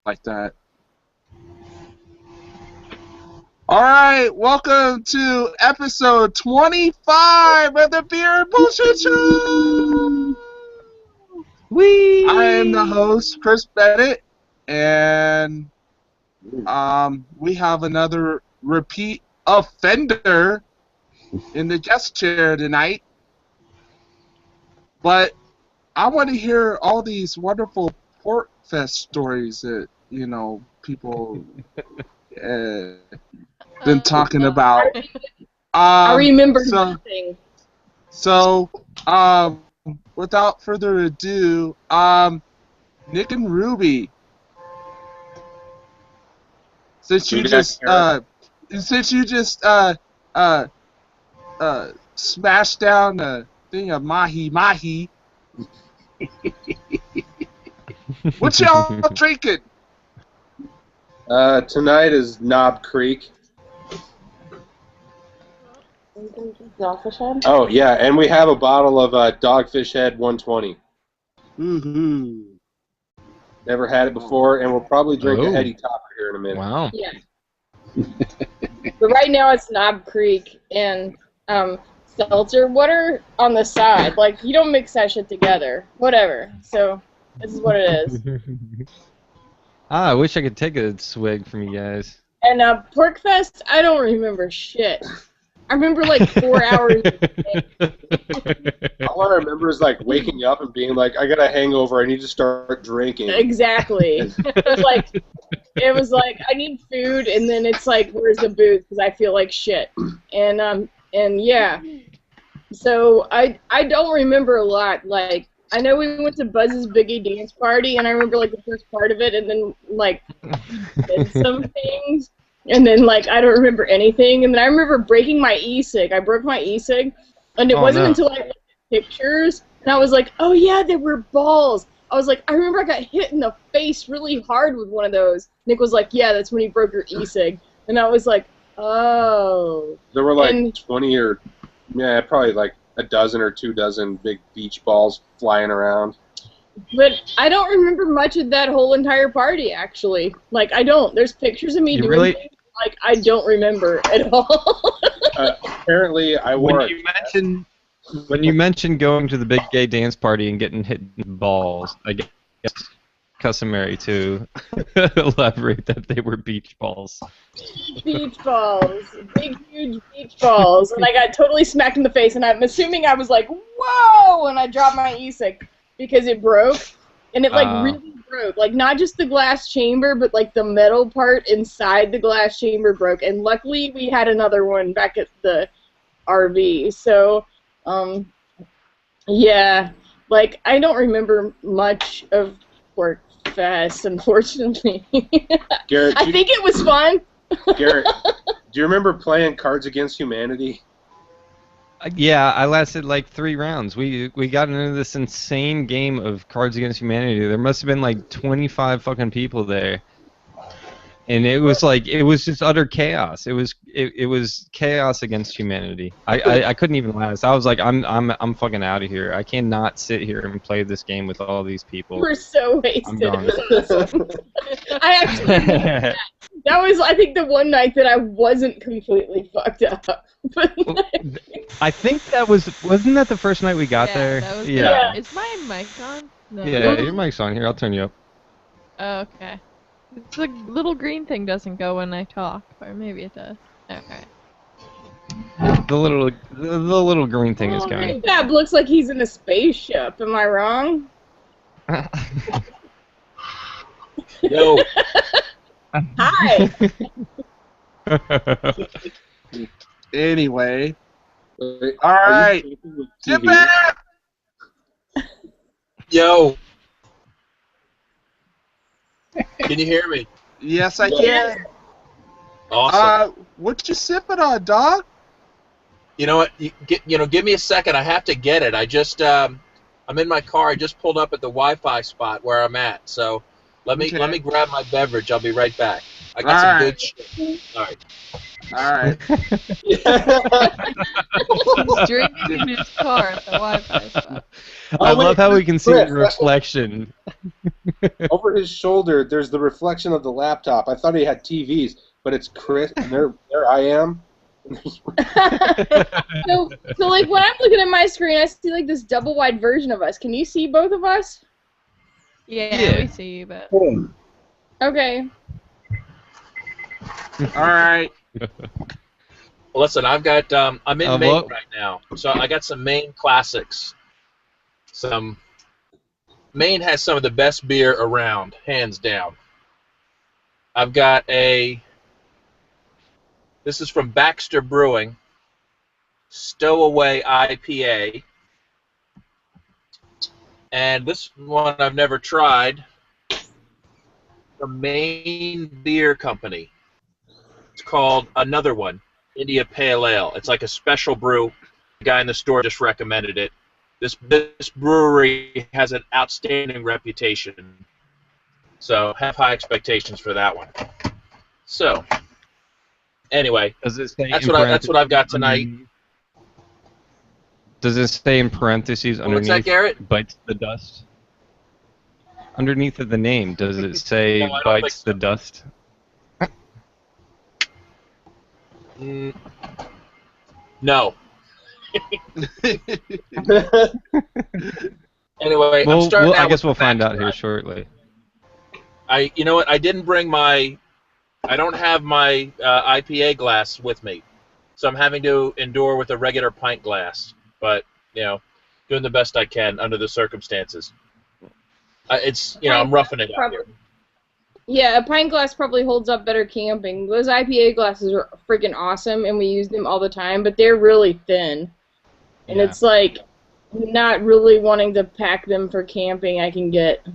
like that. Alright, welcome to episode 25 of the Beer Bullshit Show! Whee! I am the host, Chris Bennett, and we have another repeat offender in the guest chair tonight. But I want to hear all these wonderful Pork Fest stories that, people been talking about. I remember nothing. So, without further ado, Nick and Ruby, since you just smashed down the thing of mahi, what y'all drinking? Tonight is Knob Creek. Dogfish Head? Oh, yeah, and we have a bottle of Dogfish Head 120. Woohoo. Never had it before, and we'll probably drink a Heady Topper here in a minute. Wow. Yeah. But right now it's Knob Creek and seltzer water on the side. Like, you don't mix that shit together. Whatever. So, this is what it is. I wish I could take a swig from you guys. And Pork Fest, I don't remember shit. I remember like 4 hours. All I remember is like waking up and being like, I got a hangover, I need to start drinking. Exactly. It was like I need food, and then it's like, where's the booze? Because I feel like shit. And yeah. So I don't remember a lot. Like, I know we went to Buzz's Biggie dance party, and I remember like the first part of it, and then like did some things. And then, like, I don't remember anything. And then I remember breaking my e-cig. I broke my e-cig. And it wasn't until I looked at pictures, and I was like, oh, yeah, they were balls. I was like, I remember I got hit in the face really hard with one of those. Nick was like, yeah, that's when you broke your e-cig. And I was like, oh. There were like 20 or, yeah, probably like a dozen or 2 dozen big beach balls flying around. But I don't remember much of that whole entire party, actually. Like, I don't. There's pictures of me doing things, like, I don't remember at all. Apparently, I wore When you mentioned going to the big gay dance party and getting hit in the balls, I guess customary to elaborate that they were beach balls. Beach balls. Big, huge beach balls. And I got totally smacked in the face, and I'm assuming I was like, whoa, and I dropped my e-cig. Because it broke, and it, like, really broke. Like, not just the glass chamber, but, like, the metal part inside the glass chamber broke. And luckily, we had another one back at the RV. So, yeah. Like, I don't remember much of Pork Fest, unfortunately. Garrett, I think it was fun. Garrett, do you remember playing Cards Against Humanity? Yeah, I lasted like 3 rounds. We got into this insane game of Cards Against Humanity. There must have been like 25 fucking people there, and it was just utter chaos. It was chaos against humanity. I couldn't even last. I was like, I'm fucking out of here. I cannot sit here and play this game with all these people. We're so wasted. I'm gone. I actually. That was, I think, the one night that I wasn't completely fucked up. I think wasn't that the first night we got there? That was Yeah. Is my mic on? No. Yeah, your mic's on here. I'll turn you up. Oh, okay. The little green thing doesn't go when I talk, or maybe it does. Okay. The little green thing is going. That looks like he's in a spaceship. Am I wrong? No. Hi. Anyway. Alright. Get back! Yo. Can you hear me? Yes, I can. Awesome. What you sipping on, dog? You know what? Give me a second. I have to get it. I just, I'm in my car. I just pulled up at the Wi-Fi spot where I'm at. So let me grab my beverage. I'll be right back. I got some good shit. All right. All right. He's drinking in his car at the Wi-Fi spot. I Oh, wait, love how we can see the Chris. reflection. Over his shoulder, there's the reflection of the laptop. I thought he had TVs, but it's Chris, and there I am. So like when I'm looking at my screen, I see like this double wide version of us. Can you see both of us? Yeah, we see you, but Okay. All right. Well, listen, I've got I'm in Maine well- right now, so I got some Maine classics. Maine has some of the best beer around, hands down. I've got this is from Baxter Brewing, Stowaway IPA. And this one I've never tried. The Maine Beer Company. It's called Another One, India Pale Ale. It's like a special brew. The guy in the store just recommended it. This brewery has an outstanding reputation. So have high expectations for that one. So anyway, Does it say that's in what I've got tonight. Does it say in parentheses What's underneath? that, Garrett? Bites the dust. Underneath of the name, does it say No, I don't bites think the dust? No. Anyway, I'm starting out I guess with we'll the find out facts, here right? shortly. You know what? I don't have my IPA glass with me, so I'm having to endure with a regular pint glass. But doing the best I can under the circumstances. I'm roughing it out here. Yeah, a pint glass probably holds up better camping. Those IPA glasses are freaking awesome, and we use them all the time, but they're really thin. And Yeah. it's like, not really wanting to pack them for camping, I can get.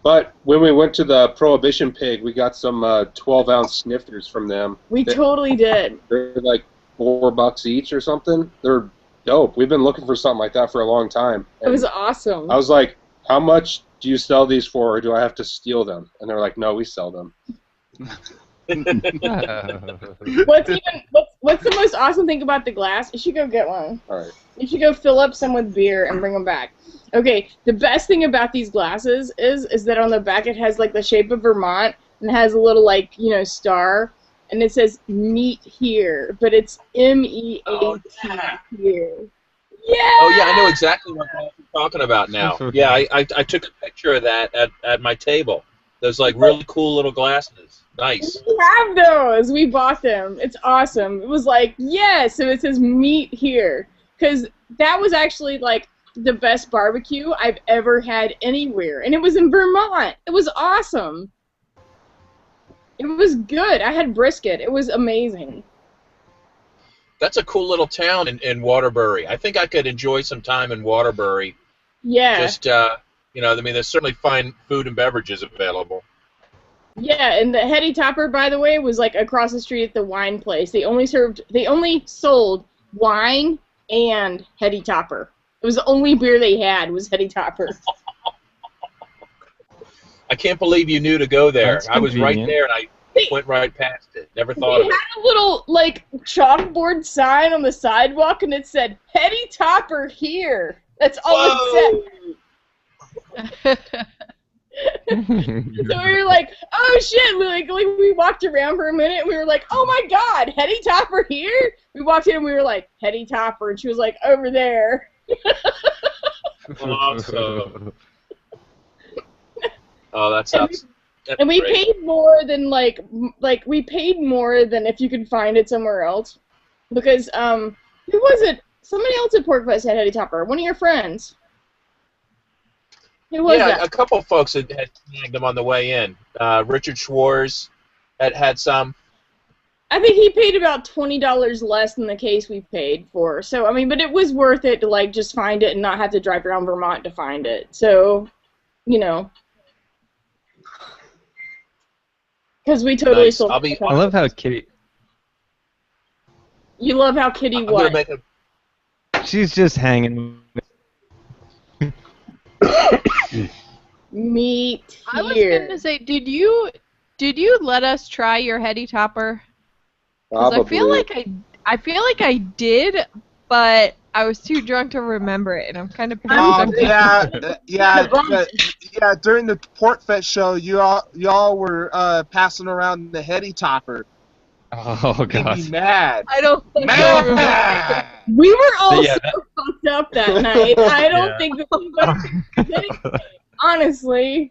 But when we went to the Prohibition Pig, we got some 12-ounce snifters from them. We totally did. They're like $4 each or something. They're dope. We've been looking for something like that for a long time. It was awesome. I was like, how much do you sell these for, or do I have to steal them? And they were like, no, we sell them. What's the most awesome thing about the glass? You should go get one. All right. You should go fill up some with beer and bring them back. Okay, the best thing about these glasses is that on the back it has like the shape of Vermont and it has a little star, and it says meet here, but it's MEAT here. Yeah. Oh yeah, I know exactly what you're talking about now. Yeah, I took a picture of that at my table. Those really cool little glasses. Nice. We have those. We bought them. It's awesome. It was like, yeah, so it says meet here. Because that was actually the best barbecue I've ever had anywhere. And it was in Vermont. It was awesome. It was good. I had brisket. It was amazing. That's a cool little town in Waterbury. I think I could enjoy some time in Waterbury. Yeah. Just, there's certainly fine food and beverages available. Yeah, and the Heady Topper, by the way, was across the street at the wine place. They only sold wine and Heady Topper. It was the only beer they had was Heady Topper. I can't believe you knew to go there. That's I was right convenient. there and I went right past it. Never thought They of it. had a little chalkboard sign on the sidewalk, and it said Heady Topper here. That's all it said. So we were like, oh shit! We walked around for a minute, and we were like, oh my god, Heady Topper here! We walked in, and we were like, Heady Topper, and she was like, over there. Awesome. Oh, that sounds. And we great. paid more than we paid more than if you could find it somewhere else, because who was it? Somebody else at Pork Fest had Heady Topper. One of your friends. Who was that? A couple of folks had snagged them on the way in. Richard Schwartz had some. I think he paid about $20 less than the case we paid for. So but it was worth it to just find it and not have to drive around Vermont to find it. So, because we totally Nice. sold. I love how Kitty. You love how Kitty I'm gonna make a. She's just hanging. Meat I was here. gonna say, did you let us try your Heady Topper? Because Probably. I feel like I did, but I was too drunk to remember it, and I'm kind of pissed. Yeah. During the Port Fest show, y'all were passing around the heady topper. Oh Made me god. mad. I don't think I remember. Mad. We were all Yeah, so fucked up that night. I don't Yeah. think that anybody did anything, honestly.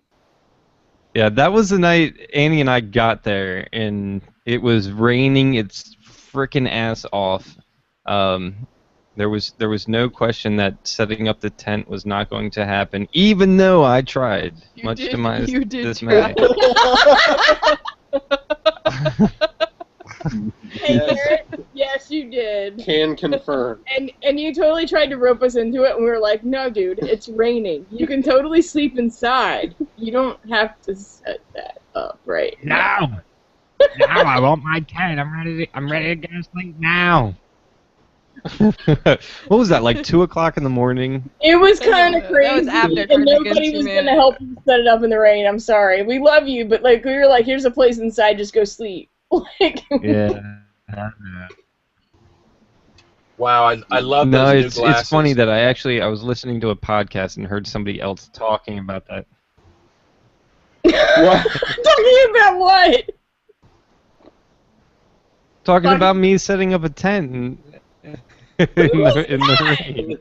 Yeah, that was the night Annie and I got there, and it was raining its frickin' ass off. There was no question that setting up the tent was not going to happen, even though I tried, much to my You did dismay. try. Hey, Garrett, yes, you did. Can confirm. And you totally tried to rope us into it, and we were like, no, dude, it's raining. You can totally sleep inside. You don't have to set that up right now. No, I want my tent. I'm ready to go to sleep now. What was that? Like 2 o'clock in the morning? It was kind of That crazy, was after and Cards nobody Against was Humanity. gonna help you set it up in the rain. I'm sorry. We love you, but like we were like, here's a place inside, just go sleep. Like, Yeah. Wow, I love No, those new it's glasses. funny that I was listening to a podcast and heard somebody else talking about that. What? talking about what? Talking about me setting up a tent in the rain.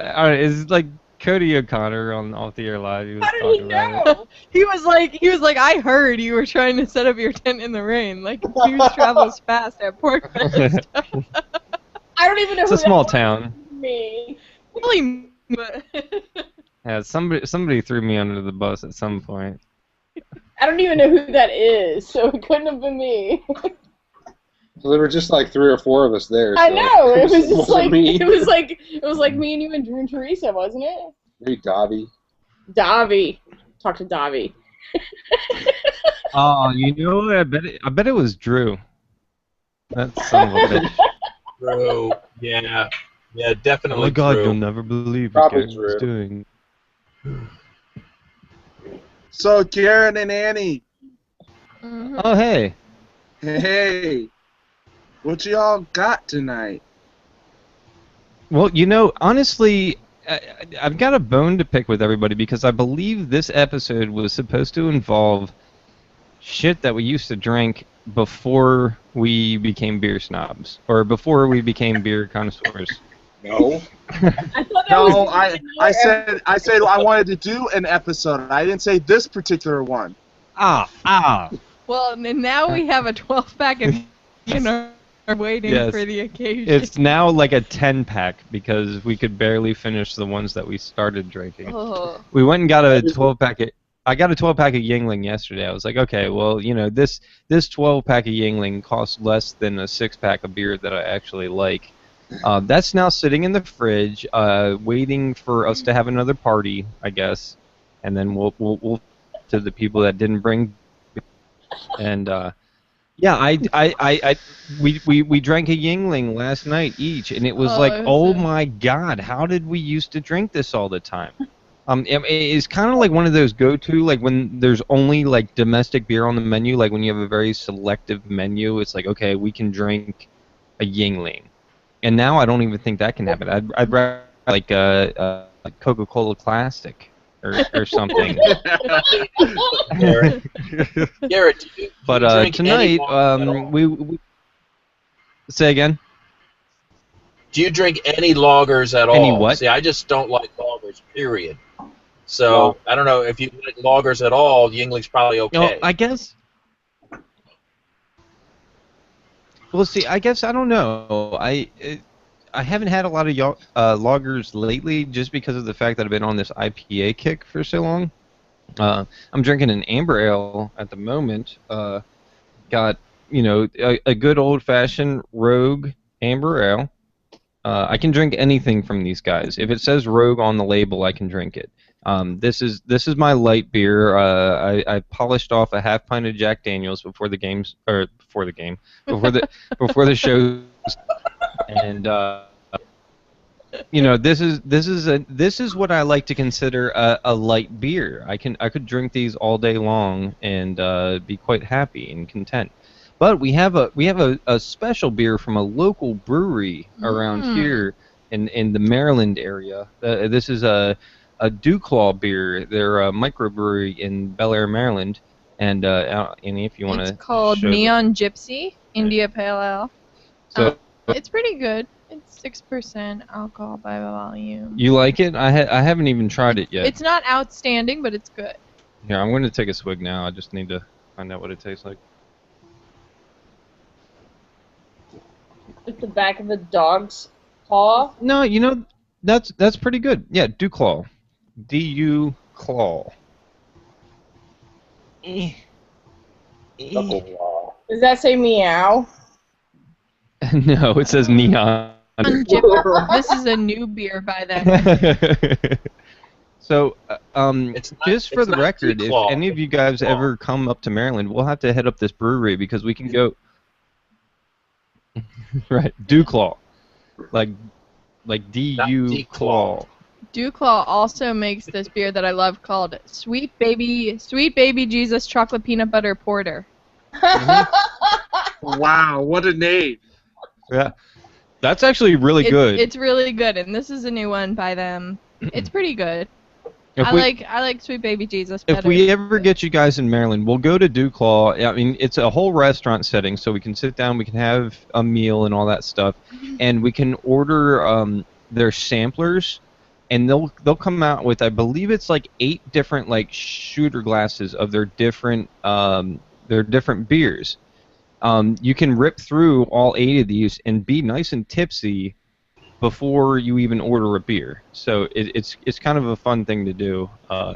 Alright, it's like Cody O'Connor on Off the Air Live. He was How did talking he about it. know? He was like, I heard you were trying to set up your tent in the rain. Like, news travels fast at Port Fest. I don't even know It's who a small that town. was. Me. Really, but Yeah, somebody threw me under the bus at some point. I don't even know who that is, so it couldn't have been me. So there were just like 3 or 4 of us there. I so know. It was just wasn't like me. it was like me and you and Drew and Teresa, wasn't it? Hey, Dobby. Davi. Talk to Davi. Oh, you know what? I bet it was Drew. That son of a bitch. True. Yeah. Yeah, Oh definitely my god, true. you'll never believe Probably what Garen's Drew. doing. So Karen and Annie, Mhm. Oh, hey. hey, what y'all got tonight? Well, you know, honestly, I've got a bone to pick with everybody because I believe this episode was supposed to involve shit that we used to drink before we became beer snobs, or before we became beer connoisseurs. No. I thought that No, was I said I wanted to do an episode. I didn't say this particular one. Well, and now we have a 12-pack of in our waiting Yes. for the occasion. It's now like a 10-pack because we could barely finish the ones that we started drinking. Oh. We went and got a 12-pack. I got a 12-pack of Yingling yesterday. I was like, okay, well, you know, this 12-pack of Yingling costs less than a 6-pack of beer that I actually like. That's now sitting in the fridge, waiting for us to have another party, I guess, and then we'll to the people that didn't bring. And yeah, we drank a Yingling last night each, and it was Oh, like, it was oh so- my god, how did we used to drink this all the time? It's kind of like one of those go-to, like when there's only like domestic beer on the menu, like when you have a very selective menu, it's like, okay, we can drink a Yingling. And now I don't even think that can happen. I'd rather like a Coca-Cola Classic or something. Garrett, do you But drink any tonight, lagers at all? we say again. Do you drink any lagers at all? Any what? See, I just don't like lagers, period. So, I don't know, if you like lagers at all, Yingling's probably okay. Well, I guess. Well, see, I guess I don't know. I haven't had a lot of lagers lately, just because of the fact that I've been on this IPA kick for so long. I'm drinking an amber ale at the moment. Got a good old-fashioned Rogue amber ale. I can drink anything from these guys. If it says Rogue on the label, I can drink it. This is my light beer. I polished off a half pint of Jack Daniels before the show, and this is what I like to consider a light beer. I could drink these all day long and be quite happy and content. But we have a special beer from a local brewery around here in the Maryland area. This is a Dewclaw beer. They're a microbrewery in Bel Air, Maryland. And Annie, if you want to, It's called Neon Gypsy India Pale Ale. So It's pretty good. It's 6% alcohol by volume. you like it? I haven't even tried it yet. It's not outstanding, but it's good. Here, I'm going to take a swig now. I just need to find out what it tastes like. Like the back of a dog's paw. No, you know, that's pretty good. Yeah, Dewclaw. D-U claw. Does that say meow? No, it says neon. This is a new beer by them. So, It's not- just for it's the not record, if Dewclaw. any of you guys Dewclaw. ever come up to Maryland, we'll have to head up this brewery because we can go. Right, Dewclaw, like D-U claw. Dewclaw also makes this beer that I love called Sweet Baby Jesus Chocolate Peanut Butter Porter. Wow, what a name! Yeah, that's actually really good. It's really good, and this is a new one by them. It's pretty good. If I we- like Sweet Baby Jesus better. If we ever get you guys in Maryland, we'll go to Dewclaw. I mean, it's a whole restaurant setting, so we can sit down, we can have a meal and all that stuff, and we can order their samplers, and they'll come out with, I believe it's like 8 different like shooter glasses of their different beers. You can rip through all 8 of these and be nice and tipsy before you even order a beer. So it's kind of a fun thing to do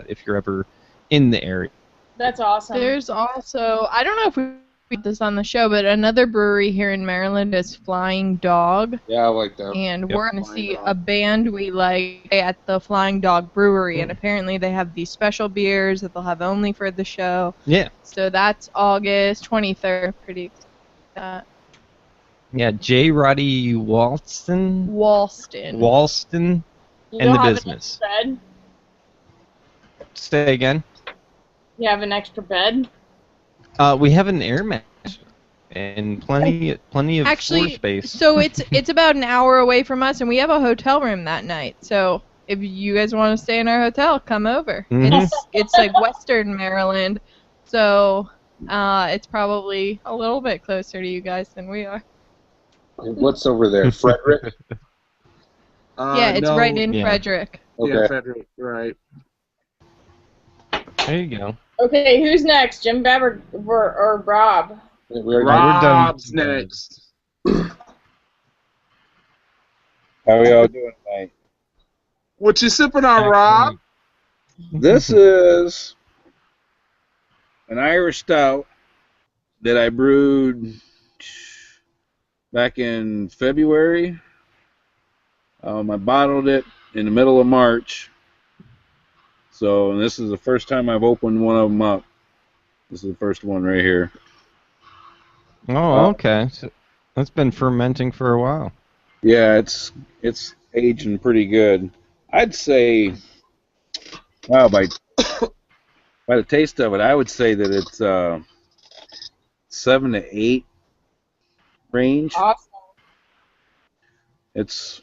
if you're ever in the area. That's awesome. There's also, I don't know if we put this on the show, but another brewery here in Maryland is Flying Dog, Yeah, I like that. and Yep. we're going to Flying see Dog. a band we like at the Flying Dog Brewery, and apparently they have these special beers that they'll have only for the show. Yeah. So that's August 23rd. Pretty excited about that. Yeah, J. Roddy Walston. Walston. You in don't the have business. An extra bed? Say again. You have an extra bed? We have an air mattress and plenty of floor Actually, space. so it's about an hour away from us, and we have a hotel room that night. So if you guys want to stay in our hotel, come over. Mhm. It's like Western Maryland, so it's probably a little bit closer to you guys than we are. What's over there, Frederick? Yeah, it's No, right in Yeah. Frederick. Okay. Yeah, Frederick, right. There you go. Okay, who's next? Jim Bev or Rob? We already- Rob's next. How are y'all doing tonight? What you sipping on, Rob? This is an Irish stout that I brewed back in February. I bottled it in the middle of March. So this is the first time I've opened one of them up. This is the first one right here. Oh, okay. So that's been fermenting for a while. Yeah, it's aging pretty good. I'd say, wow, by the taste of it, I would say that it's 7 to 8 range. Awesome. It's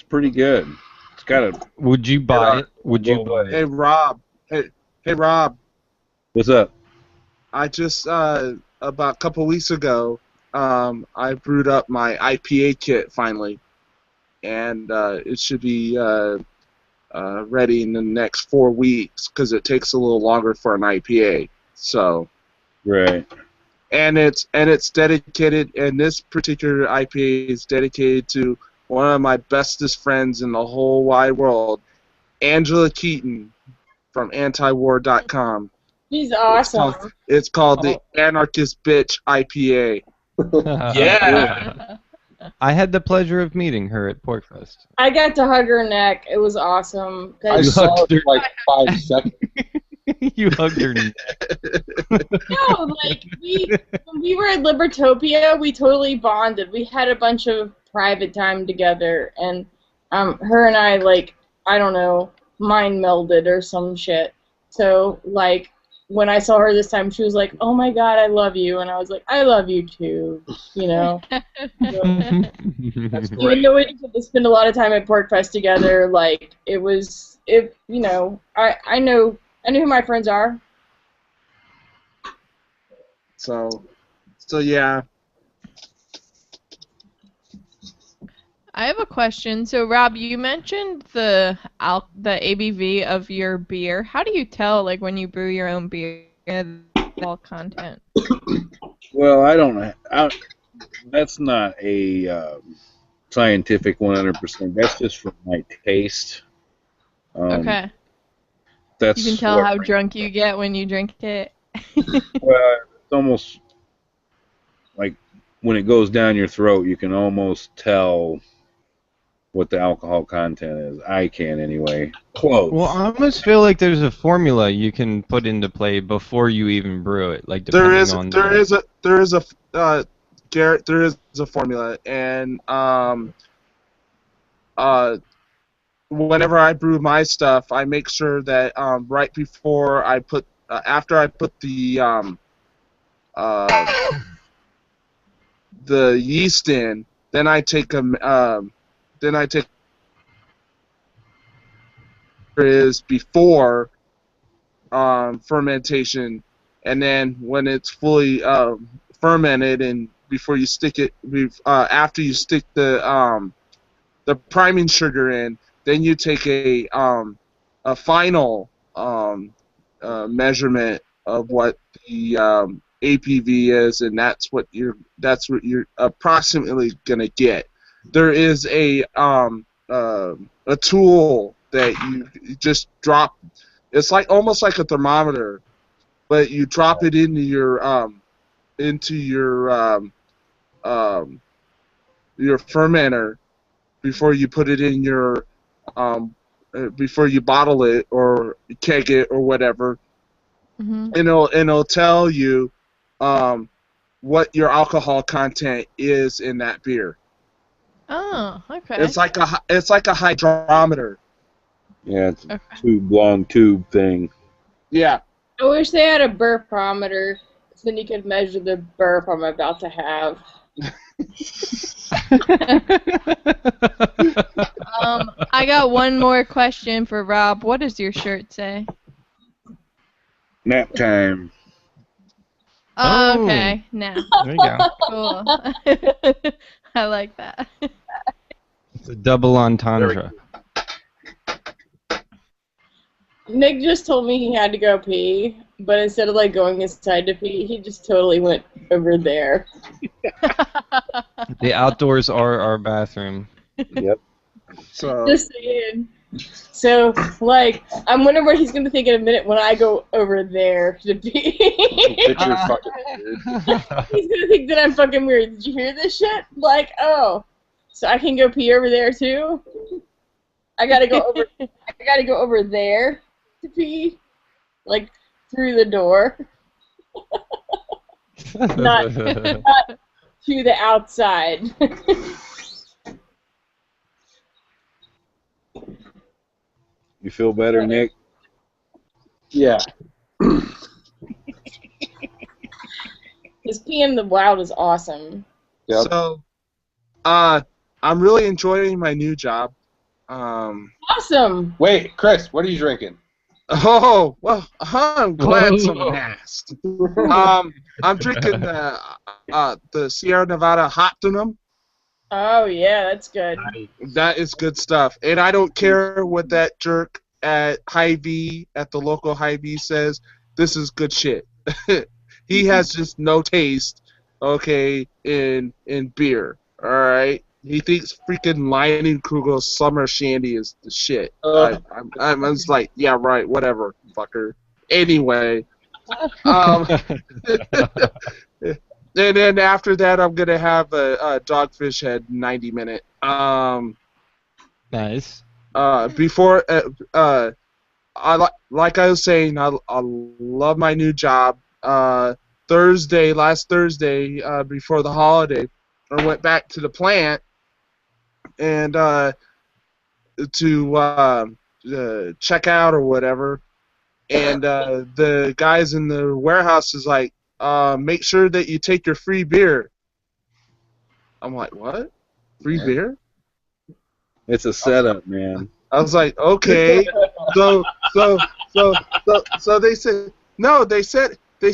pretty good. It's got a Would you buy it? Would you buy Hey, it? Rob. Hey, Rob. what's up? I just about a couple weeks ago, I brewed up my IPA kit finally, and it should be ready in the next 4 weeks because it takes a little longer for an IPA. So, Right. and it's dedicated, and this particular IPA is dedicated to one of my bestest friends in the whole wide world, Angela Keaton from antiwar.com. He's awesome. It's called the Anarchist Bitch IPA. Yeah. I had the pleasure of meeting her at Porkfest. I got to hug her neck. It was awesome. I You saw hugged it her. for like 5 seconds. You hugged her. No, like when we were at Libertopia, we totally bonded. We had a bunch of private time together, and her and I, like, I don't know, mind melded or some shit. So like when I saw her this time, she was like, "Oh my God, I love you," and I was like, "I love you too," you know. That's Even great. though we didn't spend a lot of time at Pork Fest together, like you know, I know who my friends are. So yeah. I have a question. So, Rob, you mentioned the ABV of your beer. How do you tell, like, when you brew your own beer, the alcohol content? Well, I don't. That's not a scientific 100%. That's just from my taste. Okay. That's You can tell what. how drunk you get when you drink it. Well, it's almost like when it goes down your throat, you can almost tell what the alcohol content is. I can anyway. Close. Well, I almost feel like there's a formula you can put into play before you even brew it, like There depending is on Garrett, there is a formula, and whenever I brew my stuff, I make sure that right before I put after I put uh, the yeast in, then I take is before fermentation, and then when it's fully fermented, and before you stick it, after you stick the priming sugar in, then you take a final measurement of what the APV is, and that's what you're approximately gonna get. There is a tool that you just drop. It's like almost like a thermometer, but you drop it into your fermenter before you put it in your before you bottle it or keg it or whatever, Hmm. and it'll tell you what your alcohol content is in that beer. Oh, okay. It's like a hydrometer. Yeah, it's a Okay. long tube thing. Yeah. I wish they had a burpometer, so then you could measure the burp I'm about to have. I got one more question for Rob. What does your shirt say? Nap time. Oh, Oh. okay. Nah. There you go. Cool. I like that. It's a double Very entendre. Nick just told me he had to go pee, but instead of like going inside to pee, he just totally went over there. The outdoors are our bathroom. Yep. So Just saying. So, like, I'm wondering what he's gonna think in a minute when I go over there to pee. That you're fucking weird. He's gonna think that I'm fucking weird. Did you hear this shit? Like, oh, so I can go pee over there too? I gotta go over there to pee, like through the door, not to the outside. You feel better, Nick? Yeah. This pee in the wild is awesome. Yep. so I'm really enjoying my new job. Awesome. Wait, Chris, what are you drinking? Oh, well, I'm glad Whoa. someone asked. I'm drinking the Sierra Nevada Hot Denim. Oh yeah, that's good. nice. That is good stuff. And I don't care what that jerk at Hy-Vee, at the local Hy-Vee says. This is good shit. He has just no taste, okay, in beer. All right. He thinks freaking Leinenkugel Summer Shandy is the shit. I'm just like, yeah, right, whatever, fucker. Anyway, um, and then after that, I'm gonna have a Dogfish Head 90-minute. Nice. Before like I was saying, I love my new job. Last Thursday, before the holiday, I went back to the plant and to check out or whatever, and the guys in the warehouse is like, make sure that you take your free beer. I'm like, what? Free beer? It's a setup, man. I was like, okay. So they said no. They said they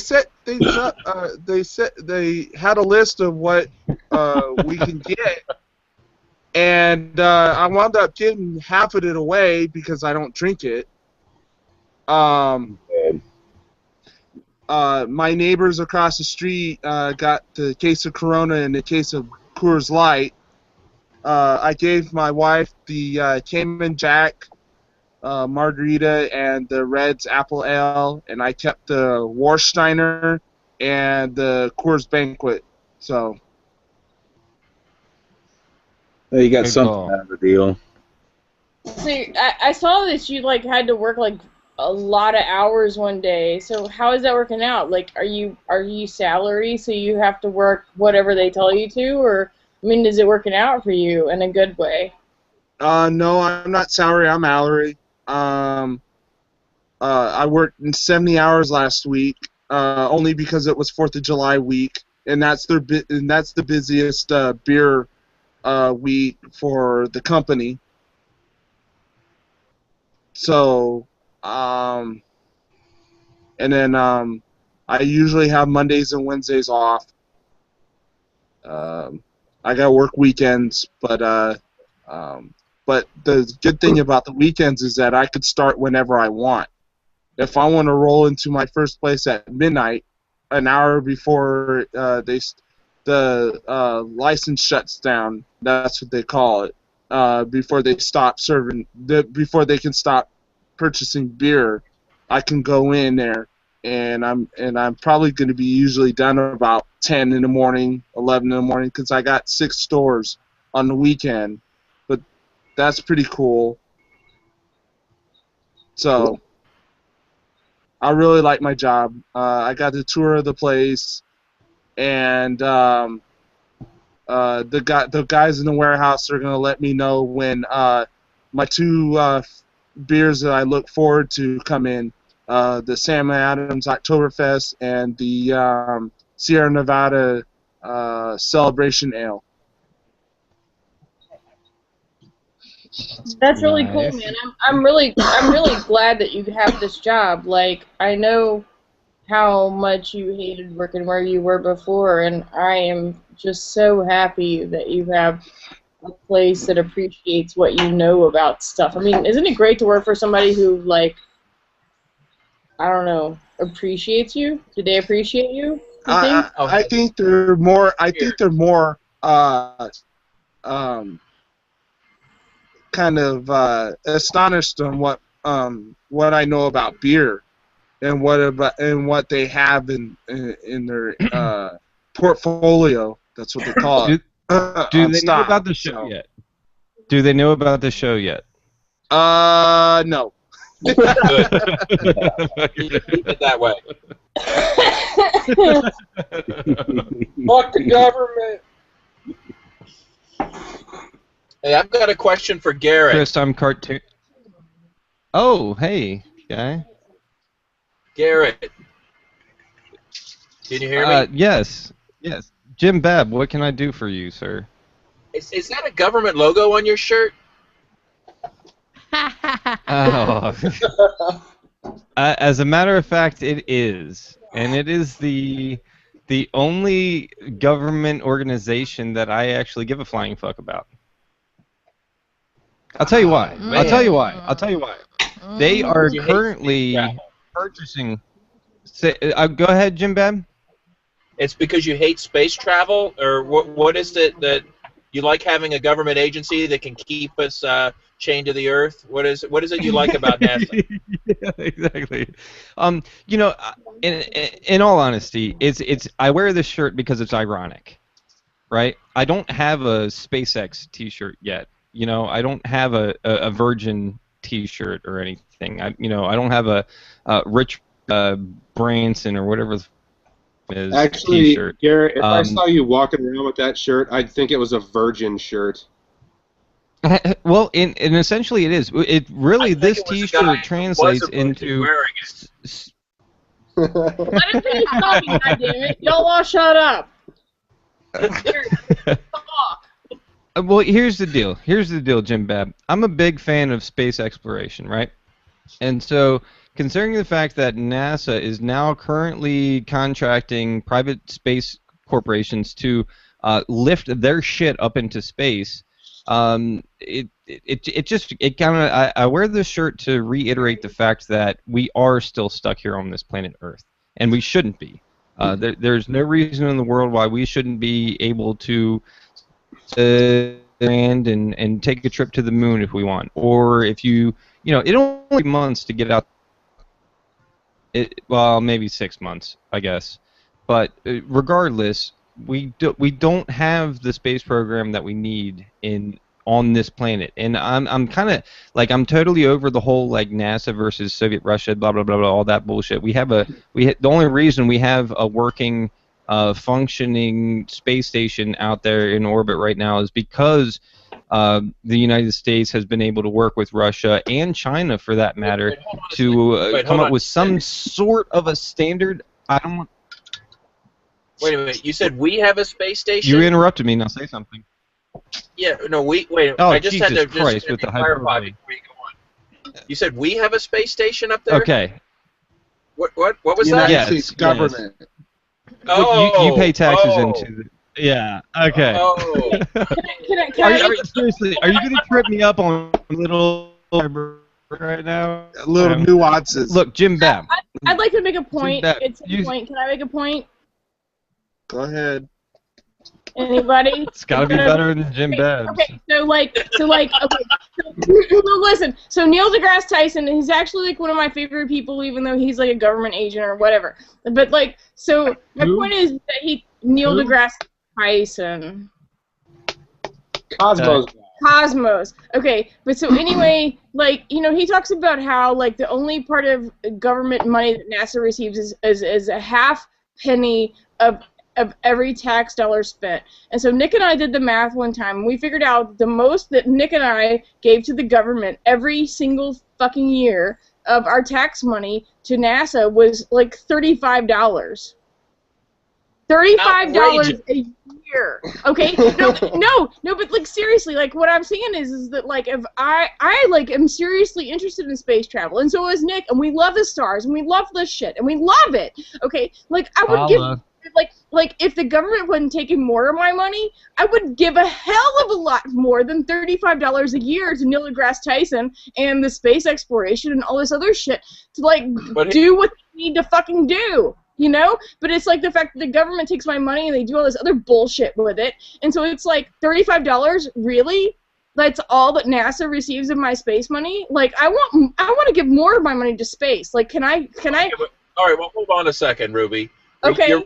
had a list of what we can get, and I wound up giving half of it away because I don't drink it. My neighbors across the street got the case of Corona and the case of Coors Light. I gave my wife the Cayman Jack margarita and the Red's Apple Ale, and I kept the Warsteiner and the Coors Banquet. So You got Good something call. out of the deal. See, I saw that you like had to work like a lot of hours one day. So how is that working out? Like, are you salary, so you have to work whatever they tell you to, or I mean, is it working out for you in a good way? no, I'm not salary. I'm Mallory. I worked 70 hours last week, only because it was 4th of July week, and that's the busiest beer week for the company. So, and then I usually have Mondays and Wednesdays off. I got work weekends, but the good thing about the weekends is that I could start whenever I want. If I want to roll into my first place at midnight, an hour before the license shuts down, that's what they call it. Before they stop serving, before they can stop purchasing beer, I can go in there, and I'm probably going to be usually done about 10 in the morning, 11 in the morning, because I got 6 stores on the weekend. But that's pretty cool. So I really like my job. I got the tour of the place, and the guys in the warehouse are going to let me know when my 2 beers that I look forward to come in, the Sam Adams Oktoberfest and the Sierra Nevada Celebration Ale. That's really cool, Nice. man. I'm really glad that you have this job. Like, I know how much you hated working where you were before, and I am just so happy that you have a place that appreciates what you know about stuff. I mean, isn't it great to work for somebody who, like, I don't know, appreciates you? Do they appreciate you? You think? I think they're more. I think they're more kind of astonished on what I know about beer and what they have in their portfolio. That's what they call it. Do On they know stock. about the show So, yet? Do they know about the show yet? no. Good. Keep it that way. Fuck the government. Hey, I've got a question for Garrett. Chris, I'm cartoon. Oh, hey, guy. Garrett, can you hear me? Yes. Jim Bab, what can I do for you, sir? Is that a government logo on your shirt? Oh. As a matter of fact, it is, and it is the only government organization that I actually give a flying fuck about. I'll tell you why. I'll tell you why. They are You hate space currently travel. purchasing. Go ahead, Jim Bab. It's because you hate space travel, or what is it that you like having a government agency that can keep us chained to the earth? What is it you like about NASA? Yeah, exactly. You know, in all honesty, it's I wear this shirt because it's ironic, right? I don't have a SpaceX T-shirt yet. You know, I don't have a Virgin T-shirt or anything. I don't have a Rich Branson or whatever the is Actually, T-shirt. Garrett, if I saw you walking around with that shirt, I'd think it was a Virgin shirt. Well, and essentially it is. It really, this T-shirt translates into. Let him finish talking, goddammit. Y'all all shut up. Talk. Well, here's the deal. Here's the deal, Jim Bab. I'm a big fan of space exploration, right? And so, considering the fact that NASA is now currently contracting private space corporations to lift their shit up into space, it kind of I wear this shirt to reiterate the fact that we are still stuck here on this planet Earth, and we shouldn't be. There's no reason in the world why we shouldn't be able to land and take a trip to the moon if we want, or if you know, it only takes months to get out. Well, maybe 6 months, I guess. But regardless, we don't have the space program that we need on this planet, and I'm kind of like, I'm totally over the whole like NASA versus Soviet Russia, blah blah blah blah, all that bullshit. The only reason we have a working, functioning space station out there in orbit right now is because the United States has been able to work with Russia and China, for that matter, to come up with some sort of a standard. I don't want. Wait a minute. You said we have a space station? You interrupted me. Now say something. Yeah. No. Wait. Oh, I just Jesus had to Christ, with the clarify hyperbole. before you go on. You said we have a space station up there? Okay. What was United that? Yes, States yes. government. Oh. You pay taxes into the. Yeah. Okay. Oh. Can I Seriously, are you going to trip me up on little right now? Little nuances. Look, Jim Bab. I'd like to make a point. That- It's a point. Can I make a point? Go ahead. Anybody? It's got to be better than Jim Babs. Okay, okay. So listen. So Neil deGrasse Tyson, he's actually like one of my favorite people, even though he's like a government agent or whatever. But like, so my point is that Neil deGrasse Tyson. Cosmos. Okay, but so anyway, like, you know, he talks about how like the only part of government money that NASA receives is a half penny of every tax dollar spent. And so Nick and I did the math one time, and we figured out the most that Nick and I gave to the government every single fucking year of our tax money to NASA was like $35. $35 a year. Okay? No, but like seriously, like what I'm saying is that like if I like am seriously interested in space travel, and so is Nick, and we love the stars, and we love this shit, and we love it. Okay? Like I would give like if the government wasn't taking more of my money, I would give a hell of a lot more than $35 a year to Neil deGrasse Tyson and the space exploration and all this other shit to like do what they need to fucking do. You know? But it's like the fact that the government takes my money and they do all this other bullshit with it. And so it's like $35, really? That's all that NASA receives of my space money? Like I want to give more of my money to space. Like can I All right, well hold on a second, Ruby. Okay.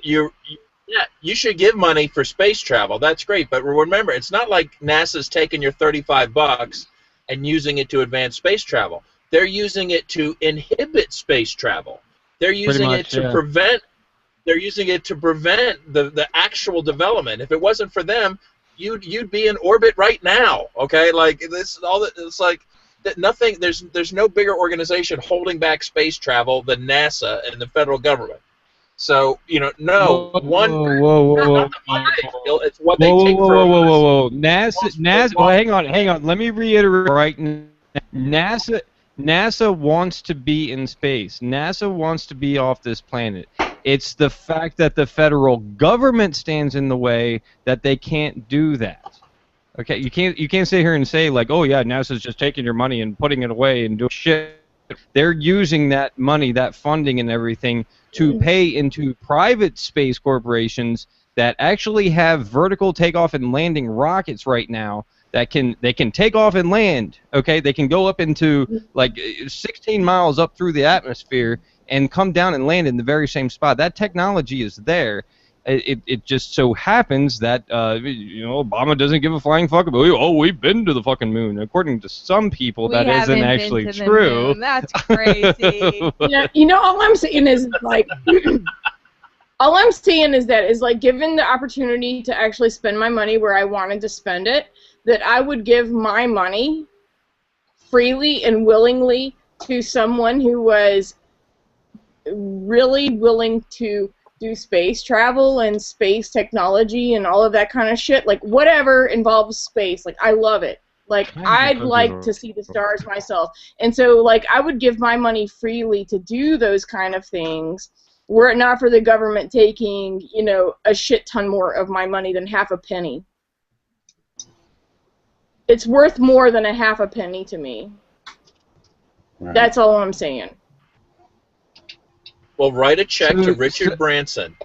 Yeah, you should give money for space travel. That's great, but remember, it's not like NASA's taking your $35 and using it to advance space travel. They're using it to inhibit space travel. They're using it to prevent. They're using it to prevent the actual development. If it wasn't for them, you'd be in orbit right now. Okay, like this all. It's like that. Nothing. There's no bigger organization holding back space travel than NASA and the federal government. So Whoa. It's what they take from us. Whoa. NASA. Well, hang on. Let me reiterate right now. NASA wants to be in space. NASA wants to be off this planet. It's the fact that the federal government stands in the way that they can't do that. Okay, you can't sit here and say like, oh yeah, NASA's just taking your money and putting it away and doing shit. They're using that money, that funding and everything to pay into private space corporations that actually have vertical takeoff and landing rockets right now that they can take off and land. Okay, they can go up into like 16 miles up through the atmosphere and come down and land in the very same spot. That technology is there. It just so happens that Obama doesn't give a flying fuck about, oh, we've been to the fucking moon. According to some people, that isn't actually true. That's crazy. You know, all I'm saying is like All I'm saying is that is like given the opportunity to actually spend my money where I wanted to spend it, that I would give my money freely and willingly to someone who was really willing to do space travel and space technology and all of that kind of shit. Like whatever involves space. Like I love it. Like I'd like to see the stars myself. And so like I would give my money freely to do those kind of things were it not for the government taking, you know, a shit ton more of my money than half a penny. It's worth more than a half a penny to me. Right. That's all I'm saying. Well, write a check to Richard Branson.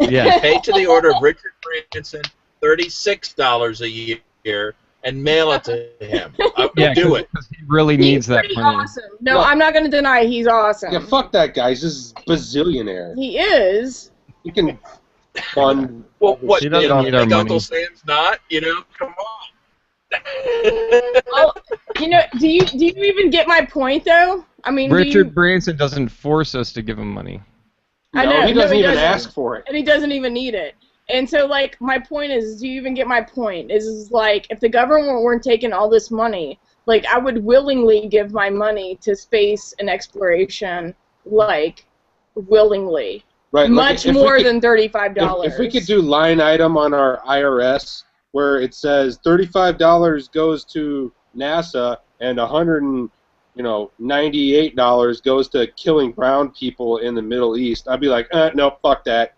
Yeah. Pay to the order of Richard Branson $36 a year and mail it to him. I will do it. He really needs that He's money. awesome. No, I'm not going to deny he's awesome. Yeah, fuck that guy. He's just bazillionaire. He is. He can fund. Well, what? He doesn't need our Think money. Uncle Sam's not? You know, come on. Well, you know, do you even get my point though? I mean, Richard Branson doesn't force us to give him money. I No, know, he doesn't he even doesn't. ask for it. And he doesn't even need it. And so, like, my point is, do you even get my point? Is like, if the government weren't taking all this money, like, I would willingly give my money to space and exploration, like, willingly. Right. Much like, more than $35. If we could do line item on our IRS where it says $35 goes to NASA and $198 goes to killing brown people in the Middle East, I'd be like, no, fuck that.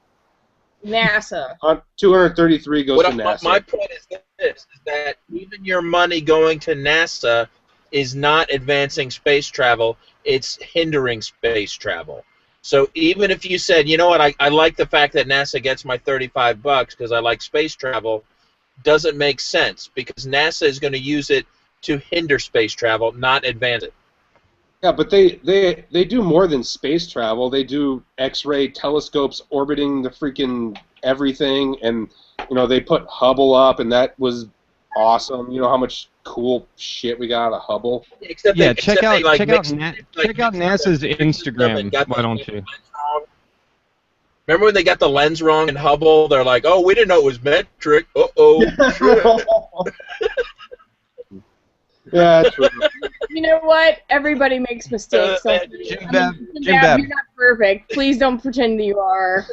NASA. 233 goes to NASA. My point is this: is that even your money going to NASA is not advancing space travel; it's hindering space travel. So even if you said, you know what, I like the fact that NASA gets my $35 because I like space travel, doesn't make sense because NASA is going to use it to hinder space travel, not advance it. Yeah, but they do more than space travel. They do X-ray telescopes orbiting the freaking everything, and they put Hubble up, and that was awesome. You know how much cool shit we got out of Hubble. Except check out check out NASA's Instagram. Why don't you? Remember when they got the lens wrong in Hubble? They're like, "Oh, we didn't know it was metric." Uh-oh. Yeah, true. You know what? Everybody makes mistakes. Jim Bab, Bab. you're not perfect. Please don't pretend that you are.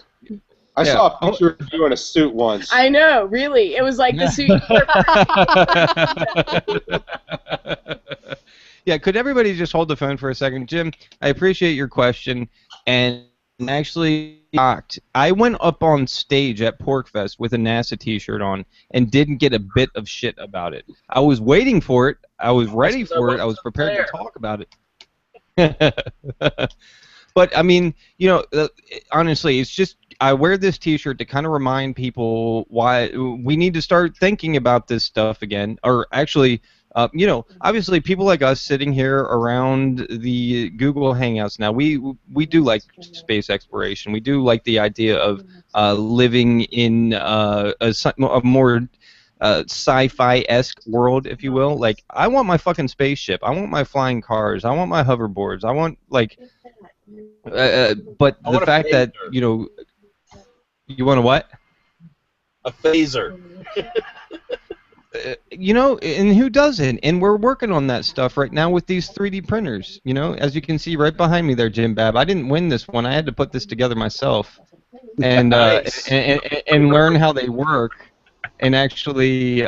I saw a picture of you in a suit once. I know, really. It was like the suit. Yeah, could everybody just hold the phone for a second? Jim, I appreciate your question, and actually shocked. I went up on stage at PorkFest with a NASA t-shirt on and didn't get a bit of shit about it. I was waiting for it. I was ready for it. I was prepared to talk about it. But, I mean, honestly, it's just I wear this t-shirt to kind of remind people why we need to start thinking about this stuff again. Or actually, obviously people like us sitting here around the Google Hangouts now, we do like space exploration. We do like the idea of living in a more sci-fi-esque world, if you will. Like, I want my fucking spaceship. I want my flying cars. I want my hoverboards. I want, like... but the fact that, you want a what? A phaser. And who doesn't? And we're working on that stuff right now with these 3D printers. As you can see right behind me there, Jim Bab. I didn't win this one. I had to put this together myself, and Nice. and learn how they work, and actually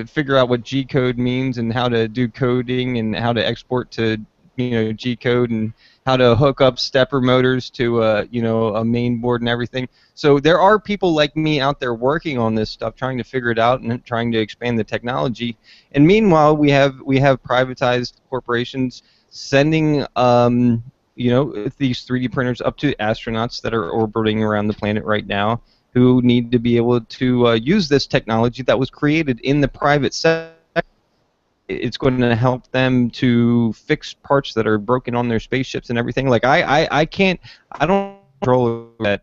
figure out what G code means and how to do coding and how to export to G code and how to hook up stepper motors to a main board and everything. So there are people like me out there working on this stuff, trying to figure it out and trying to expand the technology. And meanwhile, we have privatized corporations sending these 3D printers up to astronauts that are orbiting around the planet right now, who need to be able to use this technology that was created in the private sector. It's going to help them to fix parts that are broken on their spaceships and everything. Like I don't control that.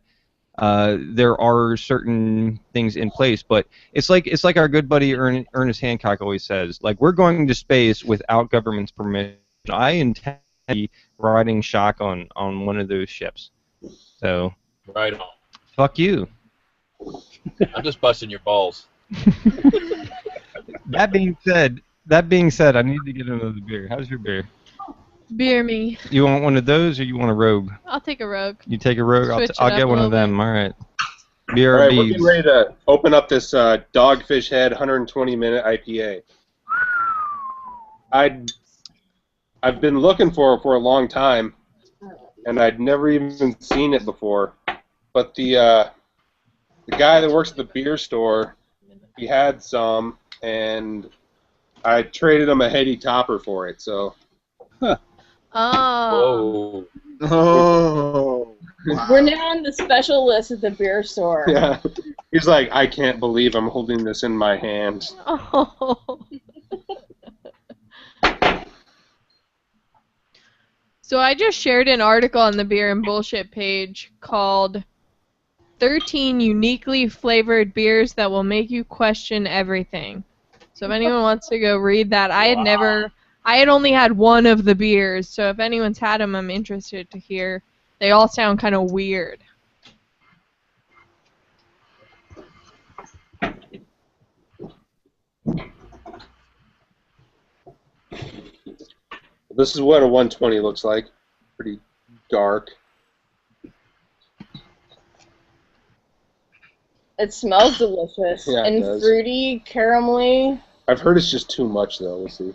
There are certain things in place, but it's like our good buddy Ernest Hancock always says. Like, we're going to space without government's permission. I intend to be riding shotgun on one of those ships. So Right on. Fuck you. I'm just busting your balls. That being said, I need to get another beer. How's your beer? Beer me. You want one of those or you want a Rogue? I'll take a Rogue. You take a Rogue. Switch it I'll up get a one of little them. All right. All right, we're getting ready BRBs. to open up this Dogfish Head 120-minute IPA. I've been looking for it for a long time, and I'd never even seen it before. But the guy that works at the beer store, he had some, and I traded him a heady topper for it. So Oh. Whoa. Oh. We're now on the special list at the beer store. yeah, he's like, I can't believe I'm holding this in my hand. Oh. So I just shared an article on the Beer and Bullshit page called 13 Uniquely Flavored Beers That Will Make You Question Everything. So if anyone wants to go read that, I had only had one of the beers, so if anyone's had them, I'm interested to hear. They all sound kind of weird. This is what a 120 looks like. Pretty dark. It smells delicious Yeah, it and does. fruity, caramelly. I've heard it's just too much, though. We'll see.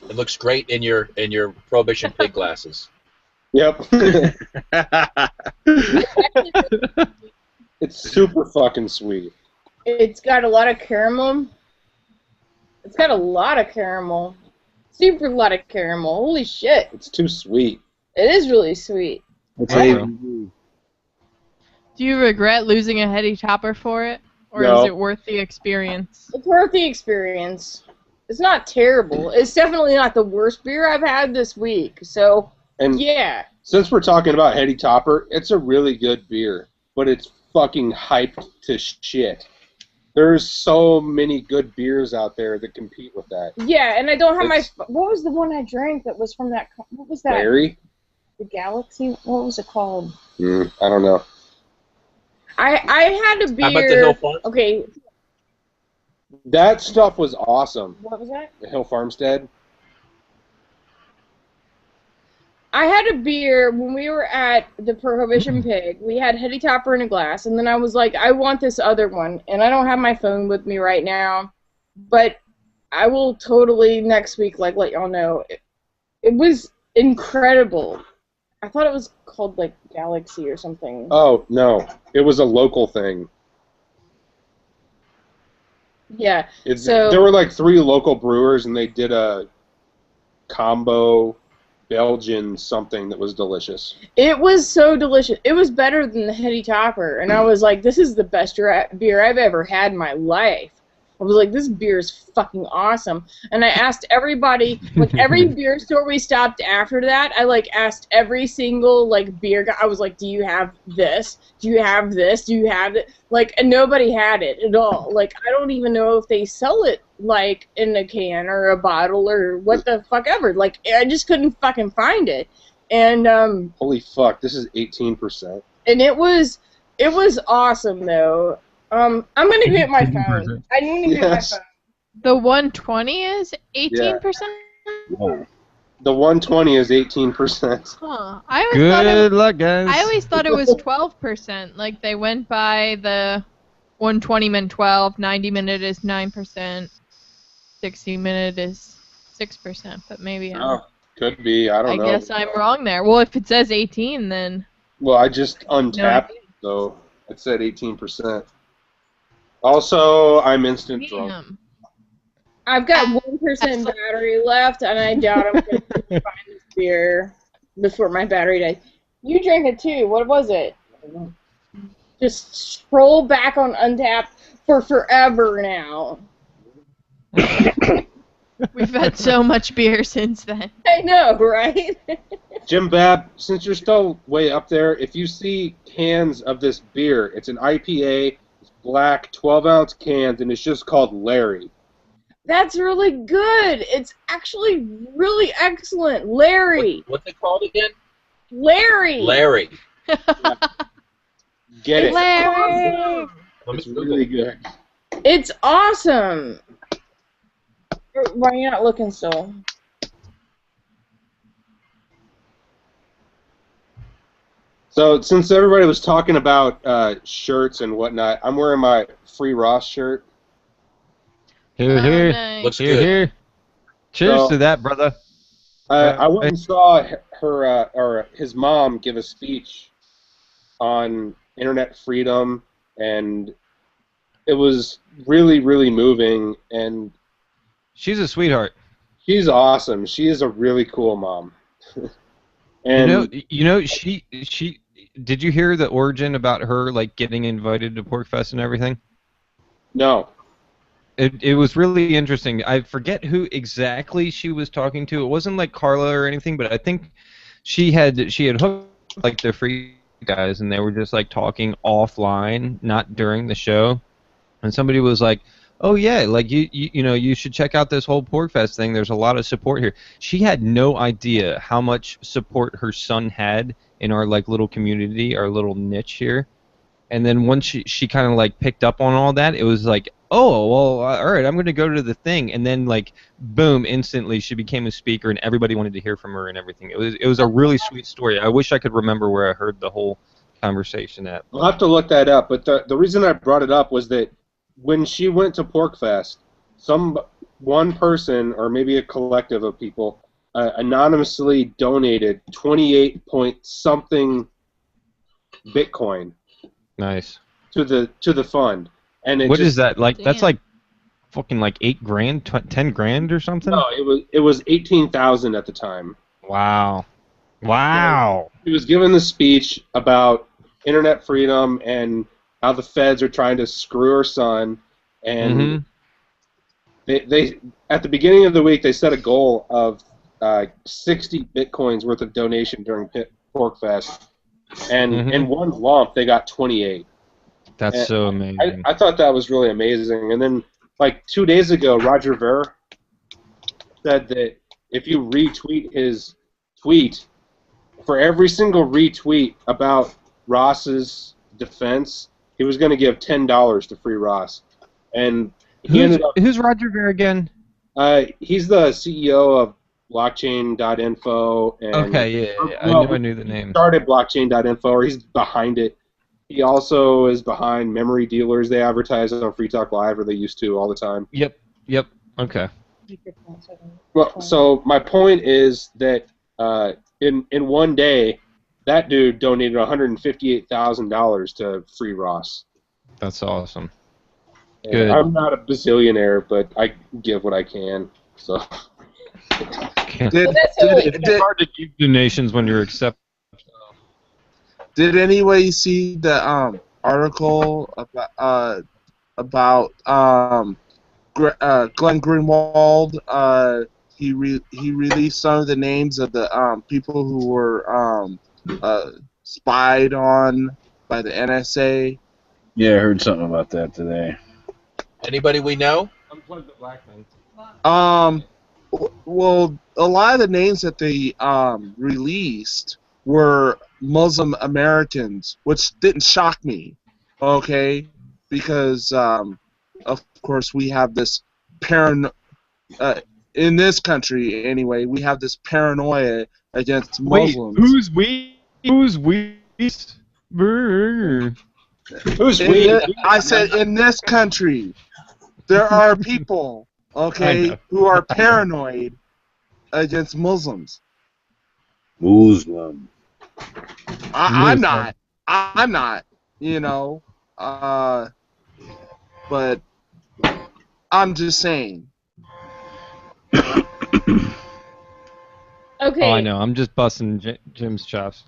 It looks great in your Prohibition pig glasses. Yep. It's super fucking sweet. It's got a lot of caramel. It's got a lot of caramel. Super lot of caramel. Holy shit. It's too sweet. It is really sweet. That's Wow. ABV. Do you regret losing a heady topper for it? Or No. is it worth the experience? It's worth the experience. It's not terrible. It's definitely not the worst beer I've had this week. So, And yeah. since we're talking about Heady Topper, it's a really good beer, but it's fucking hyped to shit. There's so many good beers out there that compete with that. Yeah, and I don't have It's- my... What was the one I drank that was from that... What was that? Larry? The Galaxy? What was it called? I don't know. I had a beer... How about the Hill Farm? Okay, That stuff was awesome. what was that? The Hill Farmstead. I had a beer when we were at the Prohibition Pig. We had Heady Topper in a glass, and then I was like, I want this other one. And I don't have my phone with me right now, but I will totally next week let y'all know. It was incredible. I thought it was called like Galaxy or something. Oh, no. It was a local thing. Yeah. So- There were like 3 local brewers, and they did a combo Belgian something that was delicious. It was so delicious. It was better than the Heady Topper, and I was like, this is the best beer I've ever had in my life. I was like, this beer is fucking awesome. And I asked everybody, like every beer store we stopped after that, I like asked every single like beer guy. I was like, do you have this? Do you have this? Do you have it? Like, and nobody had it at all. Like, I don't even know if they sell it like in a can or a bottle or what the fuck ever. Like, I just couldn't fucking find it. And Holy fuck, this is 18%. and it was awesome though. I'm gonna get my phone. I need to get my Yes. phone. The 120 is 18%? Whoa. The 120 is 18%. Huh. I always thought it was 12%. Like they went by the 120 minute 12, 90 minute is 9%, 60 minute is 6%. But maybe Oh, could be. I I don't know. guess I'm wrong there. Well, if it says 18, then Well, I just untapped idea. it, so it said 18%. Also, I'm instant drunk. damn. I've got 1% battery left, and I doubt I'm gonna find this beer before my battery dies. You drank it too. What was it? Just scroll back on Untapped for forever now. We've had so much beer since then. I know, right? Jim Bab, since you're still way up there, if you see cans of this beer, it's an IPA, it's black, 12-ounce cans, and it's just called Larry. That's really good. It's actually really excellent. Larry. What's it called again? Larry. Larry. Get it. Larry. Let me It's Google. really good. It's awesome. Why are you not looking still? So since everybody was talking about shirts and whatnot, I'm wearing my Free Ross shirt. Here, Oh, here. nice. Looks Here, good. here. Cheers So- to that, brother. I went and saw her or his mom give a speech on internet freedom, and it was really, really moving. And She's a sweetheart. she's awesome. She is a really cool mom. And She. Did you hear the origin about her like getting invited to Porkfest and everything? no, It was really interesting. I forget who exactly she was talking to. It wasn't like Carla or anything, but I think she had hooked like the free guys, and they were just like talking offline, not during the show. And somebody was like, "Oh yeah, like you should check out this whole Porkfest thing. There's a lot of support here." She had no idea how much support her son had in our like little community, our little niche here. And then once she kind of like picked up on all that, it was like, oh well, all right, I'm going to go to the thing. And then like, boom, instantly she became a speaker, and everybody wanted to hear from her and everything. It was a really sweet story. I wish I could remember where I heard the whole conversation at. I'll have to look that up. But the reason I brought it up was that when she went to Porkfest, one person or maybe a collective of people anonymously donated 28 point something Bitcoin Nice. to the fund, and What is that like? That's Damn. like fucking like $8,000, 10 grand or something. No, it was 18,000 at the time. Wow. Wow. He was giving the speech about internet freedom and how the feds are trying to screw her son, and they at the beginning of the week they set a goal of 60 bitcoins worth of donation during Porkfest, and in one lump they got 28. That's And so amazing. I thought that was really amazing. And then like 2 days ago, Roger Ver said that if you retweet his tweet, for every single retweet about Ross's defense, he was going to give $10 to Free Ross. And he ended up. Who's Roger Ver again? He's the CEO of blockchain.info. And, Okay, yeah. I knew the name. Started blockchain.info, or he's behind it. He also is behind Memory Dealers. They advertise on Free Talk Live, or they used to all the time. Yep. Okay. Well, so my point is that in one day, that dude donated $158,000 to Free Ross. That's awesome. And Good. I'm not a bazillionaire, but I give what I can. So It's hard to give donations when you're accepted. Did anybody see the article about Glenn Greenwald? He released some of the names of the people who were spied on by the NSA. Yeah, I heard something about that today. Anybody we know? Unplug the Blackman. Well, a lot of the names that they released were Muslim Americans, which didn't shock me, okay? Because, of course, we have this in this country, anyway, we have this paranoia against Muslims. Wait, who's we? Who's we? Brr. who's we? I said in this country, there are people, I okay, know. who are paranoid against Muslims. Muslim. I'm not. I'm not. You know. But I'm just saying. Okay. Oh, I know. I'm just busting Jim's chops.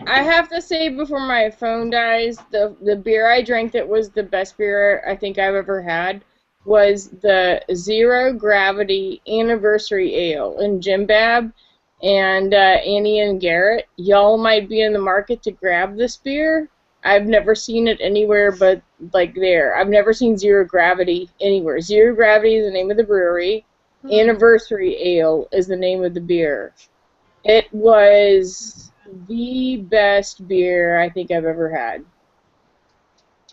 I have to say before my phone dies, the beer I drank that was the best beer I think I've ever had was the Zero Gravity Anniversary Ale. And Jim Bab and Annie and Garrett, y'all might be in the market to grab this beer. I've never seen it anywhere but like there. I've never seen Zero Gravity anywhere. Zero Gravity is the name of the brewery. Anniversary Ale is the name of the beer. It was the best beer I think I've ever had.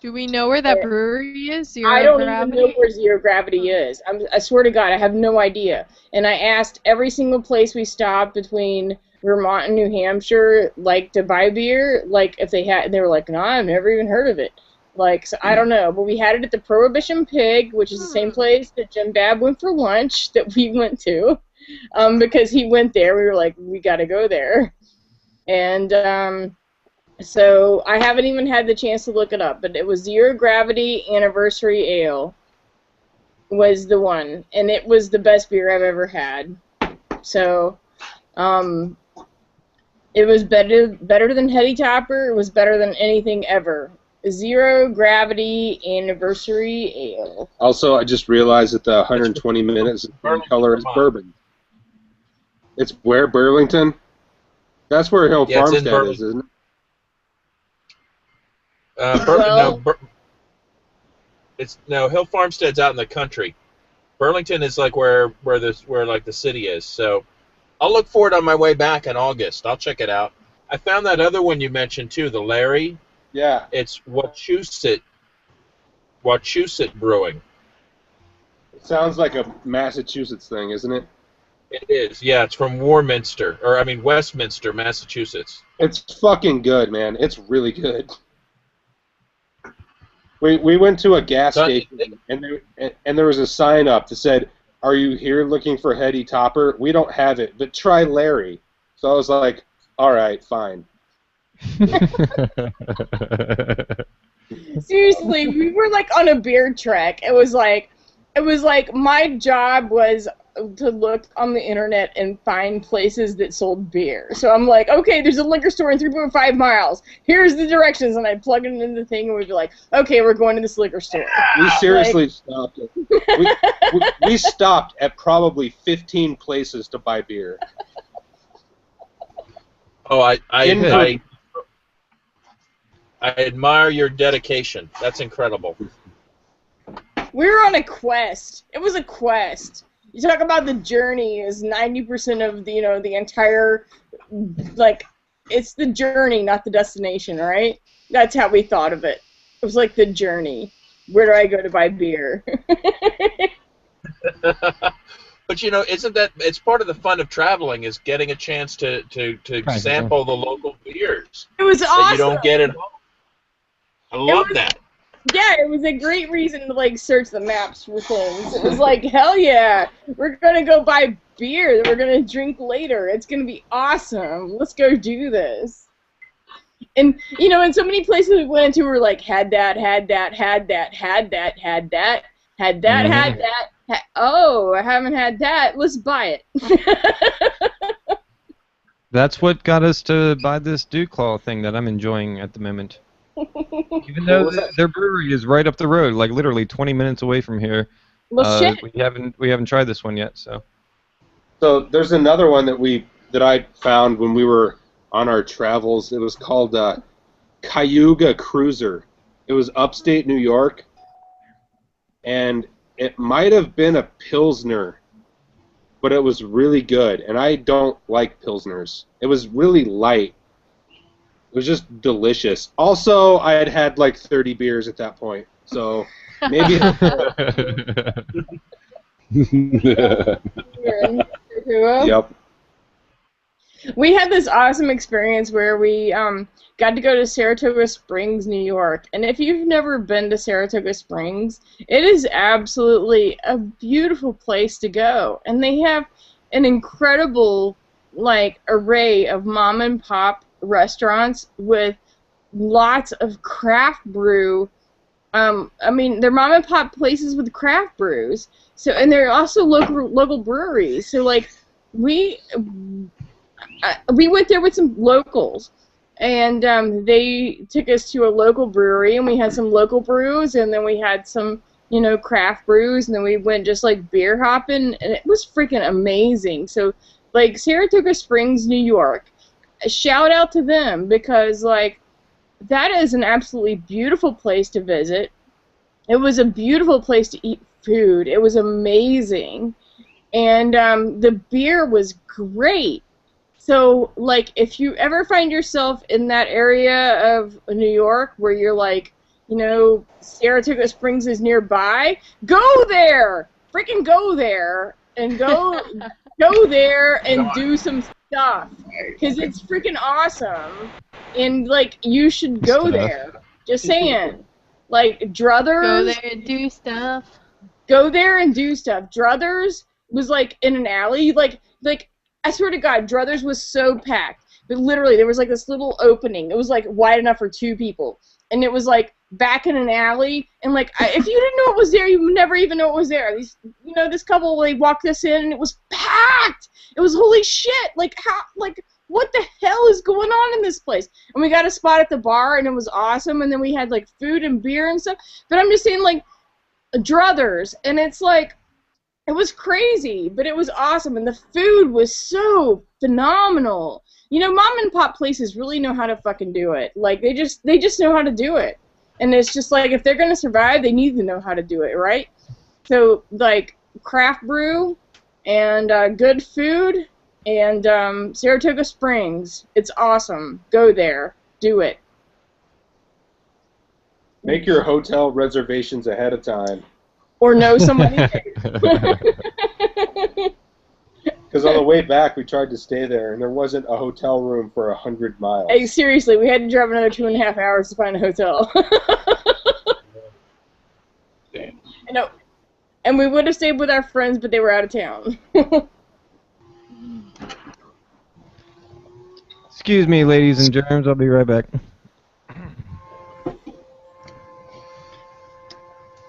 Do we know where that brewery is? Zero I don't Gravity? even know where Zero Gravity is. I swear to God, I have no idea. And I asked every single place we stopped between Vermont and New Hampshire, like, to buy beer, like, if they had, and they were like, no, I've never even heard of it. Like, so I don't know. But we had it at the Prohibition Pig, which is the same place that Jim Babb went for lunch that we went to. Because he went there. We were like, we got to go there. And, so I haven't even had the chance to look it up, but it was Zero Gravity Anniversary Ale was the one, and it was the best beer I've ever had. So, it was better than Heady Topper. It was better than anything ever. Zero Gravity Anniversary Ale. Also, I just realized that the 120 minutes color is bourbon. It's where, Burlington? That's where Hill Farmstead is, isn't it? Hill Farmstead's out in the country. Burlington is like where like the city is. So I'll look for it on my way back in August. I'll check it out. I found that other one you mentioned too, the Larry. Yeah. It's Wachusett Brewing. It sounds like a Massachusetts thing, isn't it? It is. Yeah, it's from Westminster, Massachusetts. It's fucking good, man. It's really good. We went to a gas station, and there was a sign up that said, "Are you here looking for Heady Topper? We don't have it, but try Larry." So I was like, "All right, fine." Seriously, we were like on a beer trek. It was like my job was to look on the internet and find places that sold beer. So I'm like, okay, there's a liquor store in 3.5 miles. Here's the directions, and I'd plug it in the thing, and we'd be like, okay, we're going to this liquor store. We seriously stopped. We stopped at probably 15 places to buy beer. Oh, I admire your dedication. That's incredible. We were on a quest. It was a quest. You talk about the journey is 90% of the entire, like, it's the journey, not the destination, right? That's how we thought of it. It was like the journey. Where do I go to buy beer? But isn't that it's part of the fun of traveling is getting a chance to sample the local beers. It was awesome. That you don't get at home. I love that. Yeah, it was a great reason to like search the maps for things. It was like, hell yeah, we're gonna go buy beer that we're gonna drink later. It's gonna be awesome. Let's go do this. And in so many places we went to, we were like, had that. Oh, I haven't had that. Let's buy it. That's what got us to buy this Dew Claw thing that I'm enjoying at the moment. Even though their brewery is right up the road, like literally 20 minutes away from here. Well, shit. We haven't tried this one yet, so. So there's another one that I found when we were on our travels. It was called Cayuga Cruiser. It was upstate New York, and it might have been a Pilsner, but it was really good. And I don't like Pilsners. It was really light. It was just delicious. Also, I had had like 30 beers at that point, so maybe. Yep. We had this awesome experience where we got to go to Saratoga Springs, New York. And if you've never been to Saratoga Springs, it is absolutely a beautiful place to go. And they have an incredible array of mom and pop restaurants with lots of craft brew. They're mom and pop places with craft brews. So, and they're also local breweries. So, we went there with some locals, and they took us to a local brewery, and we had some local brews, and then we had some, craft brews, and then we went just beer hopping, and it was freaking amazing. So, Saratoga Springs, New York, shout out to them because that is an absolutely beautiful place to visit. It was a beautiful place to eat food. It was amazing. And the beer was great. So, like, if you ever find yourself in that area of New York where you're like, you know, Saratoga Springs is nearby, go there! Freaking go there! And go there and do some stuff. Because it's freaking awesome. And, like, you should go Stuff. there. Just saying. Like, Druthers. Go there and do stuff. Go there and do stuff. Druthers was like in an alley. Like I swear to God, Druthers was so packed. But literally, there was like this little opening. It was like wide enough for 2 people, and it was like back in an alley. And like, if you didn't know it was there, you would never even know it was there. These, you know, this couple, they walked us in, and it was packed. It was holy shit. Like how, like what the hell is going on in this place? And we got a spot at the bar, and it was awesome. And then we had like food and beer and stuff. But I'm just saying, like, Druthers, and it's like, it was crazy, but it was awesome, and the food was so phenomenal. You know, mom and pop places really know how to fucking do it. Like, they just know how to do it. And it's just like, if they're gonna survive, they need to know how to do it, right? So, like, craft brew, and good food, and Saratoga Springs. It's awesome. Go there. Do it. Make your hotel reservations ahead of time. Or know somebody. Because on the way back, we tried to stay there, and there wasn't a hotel room for 100 miles. Hey, seriously, we had to drive another 2.5 hours to find a hotel. Damn. No, and we would have stayed with our friends, but they were out of town. Excuse me, ladies and germs. I'll be right back.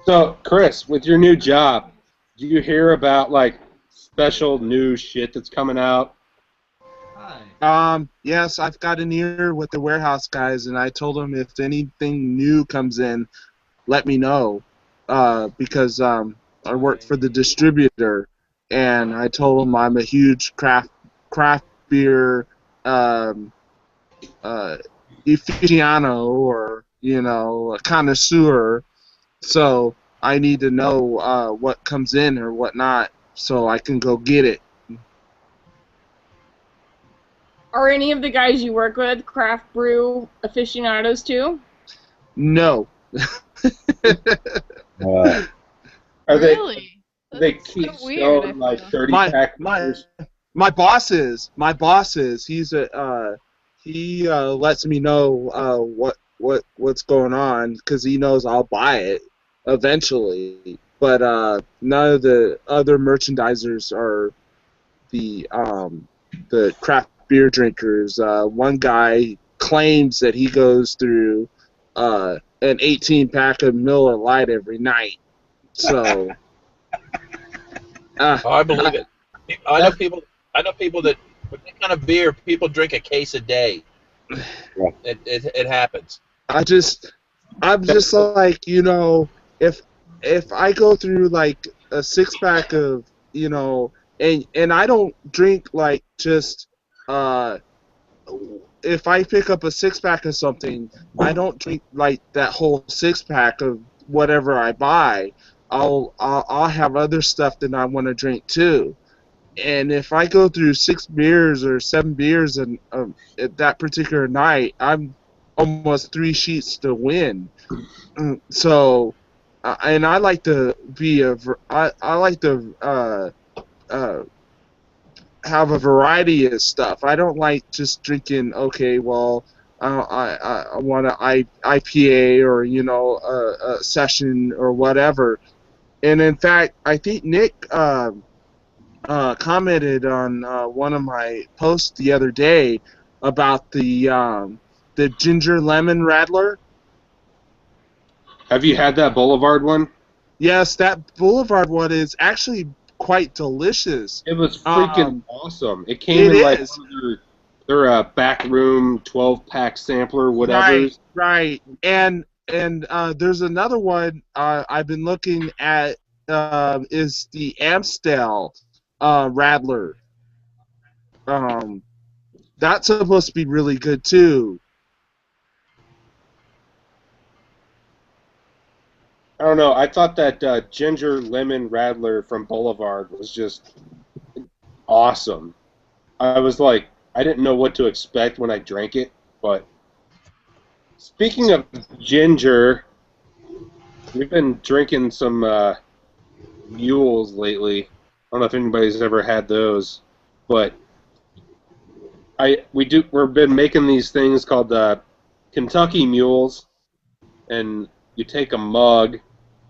So, Chris, with your new job, do you hear about, like, special new shit that's coming out? Yes, I've got an ear with the warehouse guys, and I told them if anything new comes in, let me know, because I work for the distributor, and I told them I'm a huge craft beer aficionado, or, you know, a connoisseur. So I need to know what comes in or what not, so I can go get it. Are any of the guys you work with craft brew aficionados too? No. Are Really? they That's keep so weird, selling, like, feel. 30-pack my beers? my boss is he lets me know what's going on, because he knows I'll buy it eventually, but none of the other merchandisers are the craft beer drinkers. One guy claims that he goes through an 18-pack of Miller Lite every night. So Oh, I believe it. I know people that with that kind of beer, people drink a case a day. It happens. I'm just like, you know, if I go through like a 6-pack of, you know, and I don't drink like just if I pick up a 6-pack of something, I don't drink like that whole 6-pack of whatever I buy. I'll have other stuff that I want to drink too. And if I go through 6 beers or 7 beers and at that particular night, I'm almost 3 sheets to win. So, and I like to be I like to have a variety of stuff. I don't like just drinking. Okay, well, I want an IPA, or, you know, a session or whatever. And in fact, I think Nick commented on one of my posts the other day about the ginger lemon rattler. Have you had that Boulevard one? Yes, that Boulevard one is actually quite delicious. It was freaking awesome. It came It in like is. one of their back room 12-pack sampler, whatever. Right. And there's another one I've been looking at, is the Amstel Rattler. That's supposed to be really good too. don't know. I thought that ginger lemon radler from Boulevard was just awesome. I was like, I didn't know what to expect when I drank it, but speaking of ginger, we've been drinking some mules lately. I don't know if anybody's ever had those, but we've been making these things called Kentucky mules, and you take a mug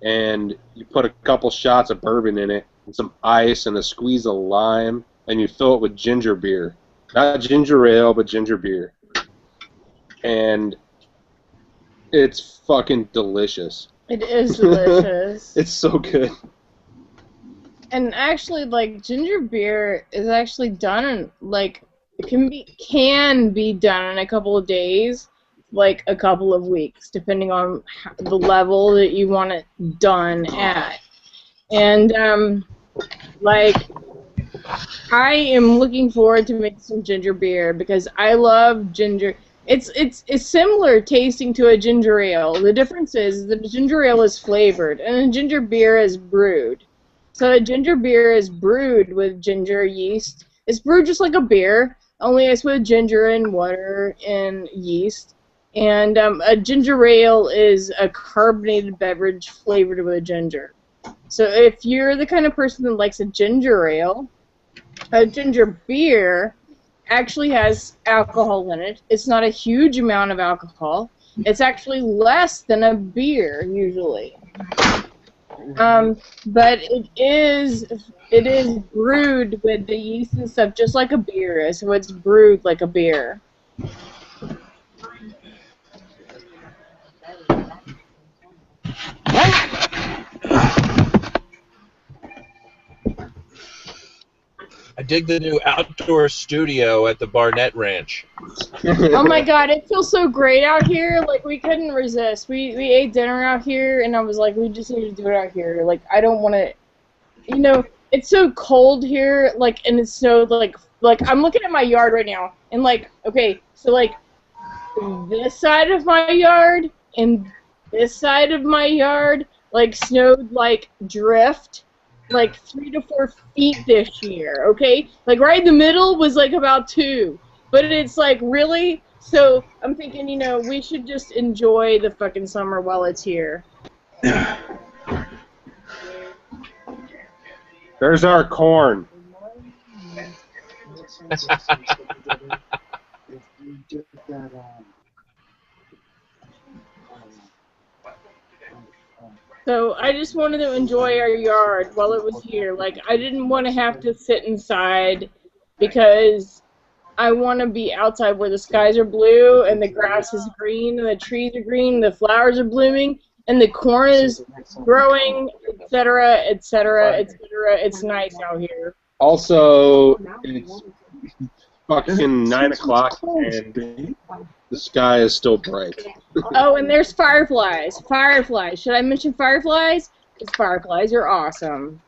and you put a couple shots of bourbon in it, and some ice and a squeeze of lime, and you fill it with ginger beer. Not ginger ale, but ginger beer. And it's fucking delicious. It is delicious. It's so good. And actually, like, ginger beer is actually done in, like, it can be done in a couple of days, like a couple of weeks, depending on the level that you want it done at. And, like, I am looking forward to making some ginger beer because I love ginger. It's similar tasting to a ginger ale. The difference is that a ginger ale is flavored and a ginger beer is brewed. So a ginger beer is brewed with ginger yeast. It's brewed just like a beer, only it's with ginger and water and yeast. And a ginger ale is a carbonated beverage flavored with ginger. So if you're the kind of person that likes a ginger ale, a ginger beer actually has alcohol in it. It's not a huge amount of alcohol. It's actually less than a beer usually. But it is brewed with the yeast and stuff just like a beer is, so it's brewed like a beer. I dig the new outdoor studio at the Barnett Ranch. Oh my god, it feels so great out here. Like, we couldn't resist. We ate dinner out here, and I was like, we just need to do it out here. Like, I don't want to, you know, it's so cold here, like, and it's so, like, I'm looking at my yard right now, and, like, okay, so, like, this side of my yard and this side of my yard, like, snowed like drift. Like 3 to 4 feet this year, okay? Like right in the middle was like about 2. But it's like, really? So I'm thinking, you know, we should just enjoy the fucking summer while it's here. There's our corn. So I just wanted to enjoy our yard while it was here. Like, I didn't want to have to sit inside because I want to be outside where the skies are blue and the grass is green and the trees are green, and the flowers are blooming, and the corn is growing, etc., etc., etc. It's nice out here. Also, it's fucking 9 o'clock and the sky is still bright. Oh, and there's fireflies. Fireflies. Should I mention fireflies? Because fireflies are awesome.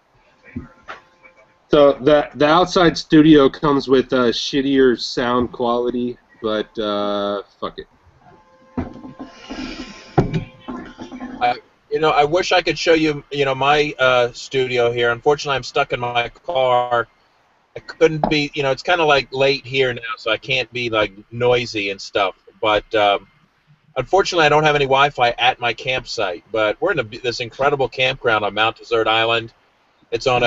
So the outside studio comes with shittier sound quality, but fuck it. I wish I could show you, my studio here. Unfortunately, I'm stuck in my car. I couldn't be, it's kind of like late here now, so I can't be like noisy and stuff. But unfortunately, I don't have any Wi-Fi at my campsite. But we're in this incredible campground on Mount Desert Island. It's on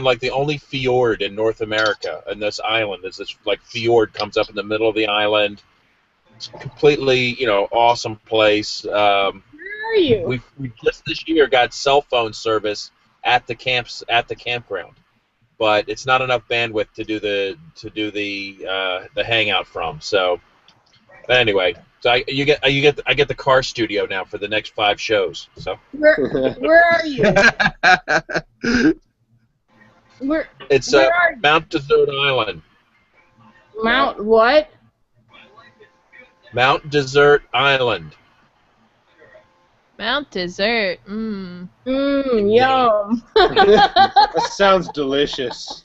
like the only fjord in North America. And this island, there's this like fjord comes up in the middle of the island. It's a completely, awesome place. Where are you? We just this year got cell phone service at the campground, but it's not enough bandwidth to do the hangout from. So, but anyway, so I get the car studio now for the next 5 shows. So where are you? It's Mount Desert Island. Mount what? Mount Desert Island. Mount Desert. Yum. That sounds delicious.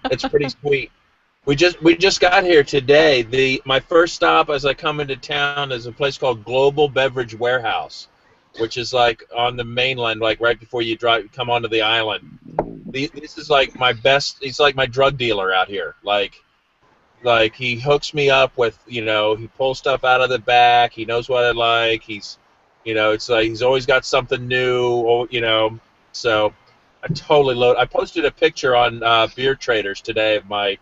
It's pretty sweet. We just got here today. My first stop as I come into town is a place called Global Beverage Warehouse, which is like on the mainland, like right before you come onto the island. This is like my best. He's like my drug dealer out here. Like he hooks me up with, he pulls stuff out of the back. He knows what I like. He's, it's like he's always got something new. So I totally load. I posted a picture on Beer Traders today of my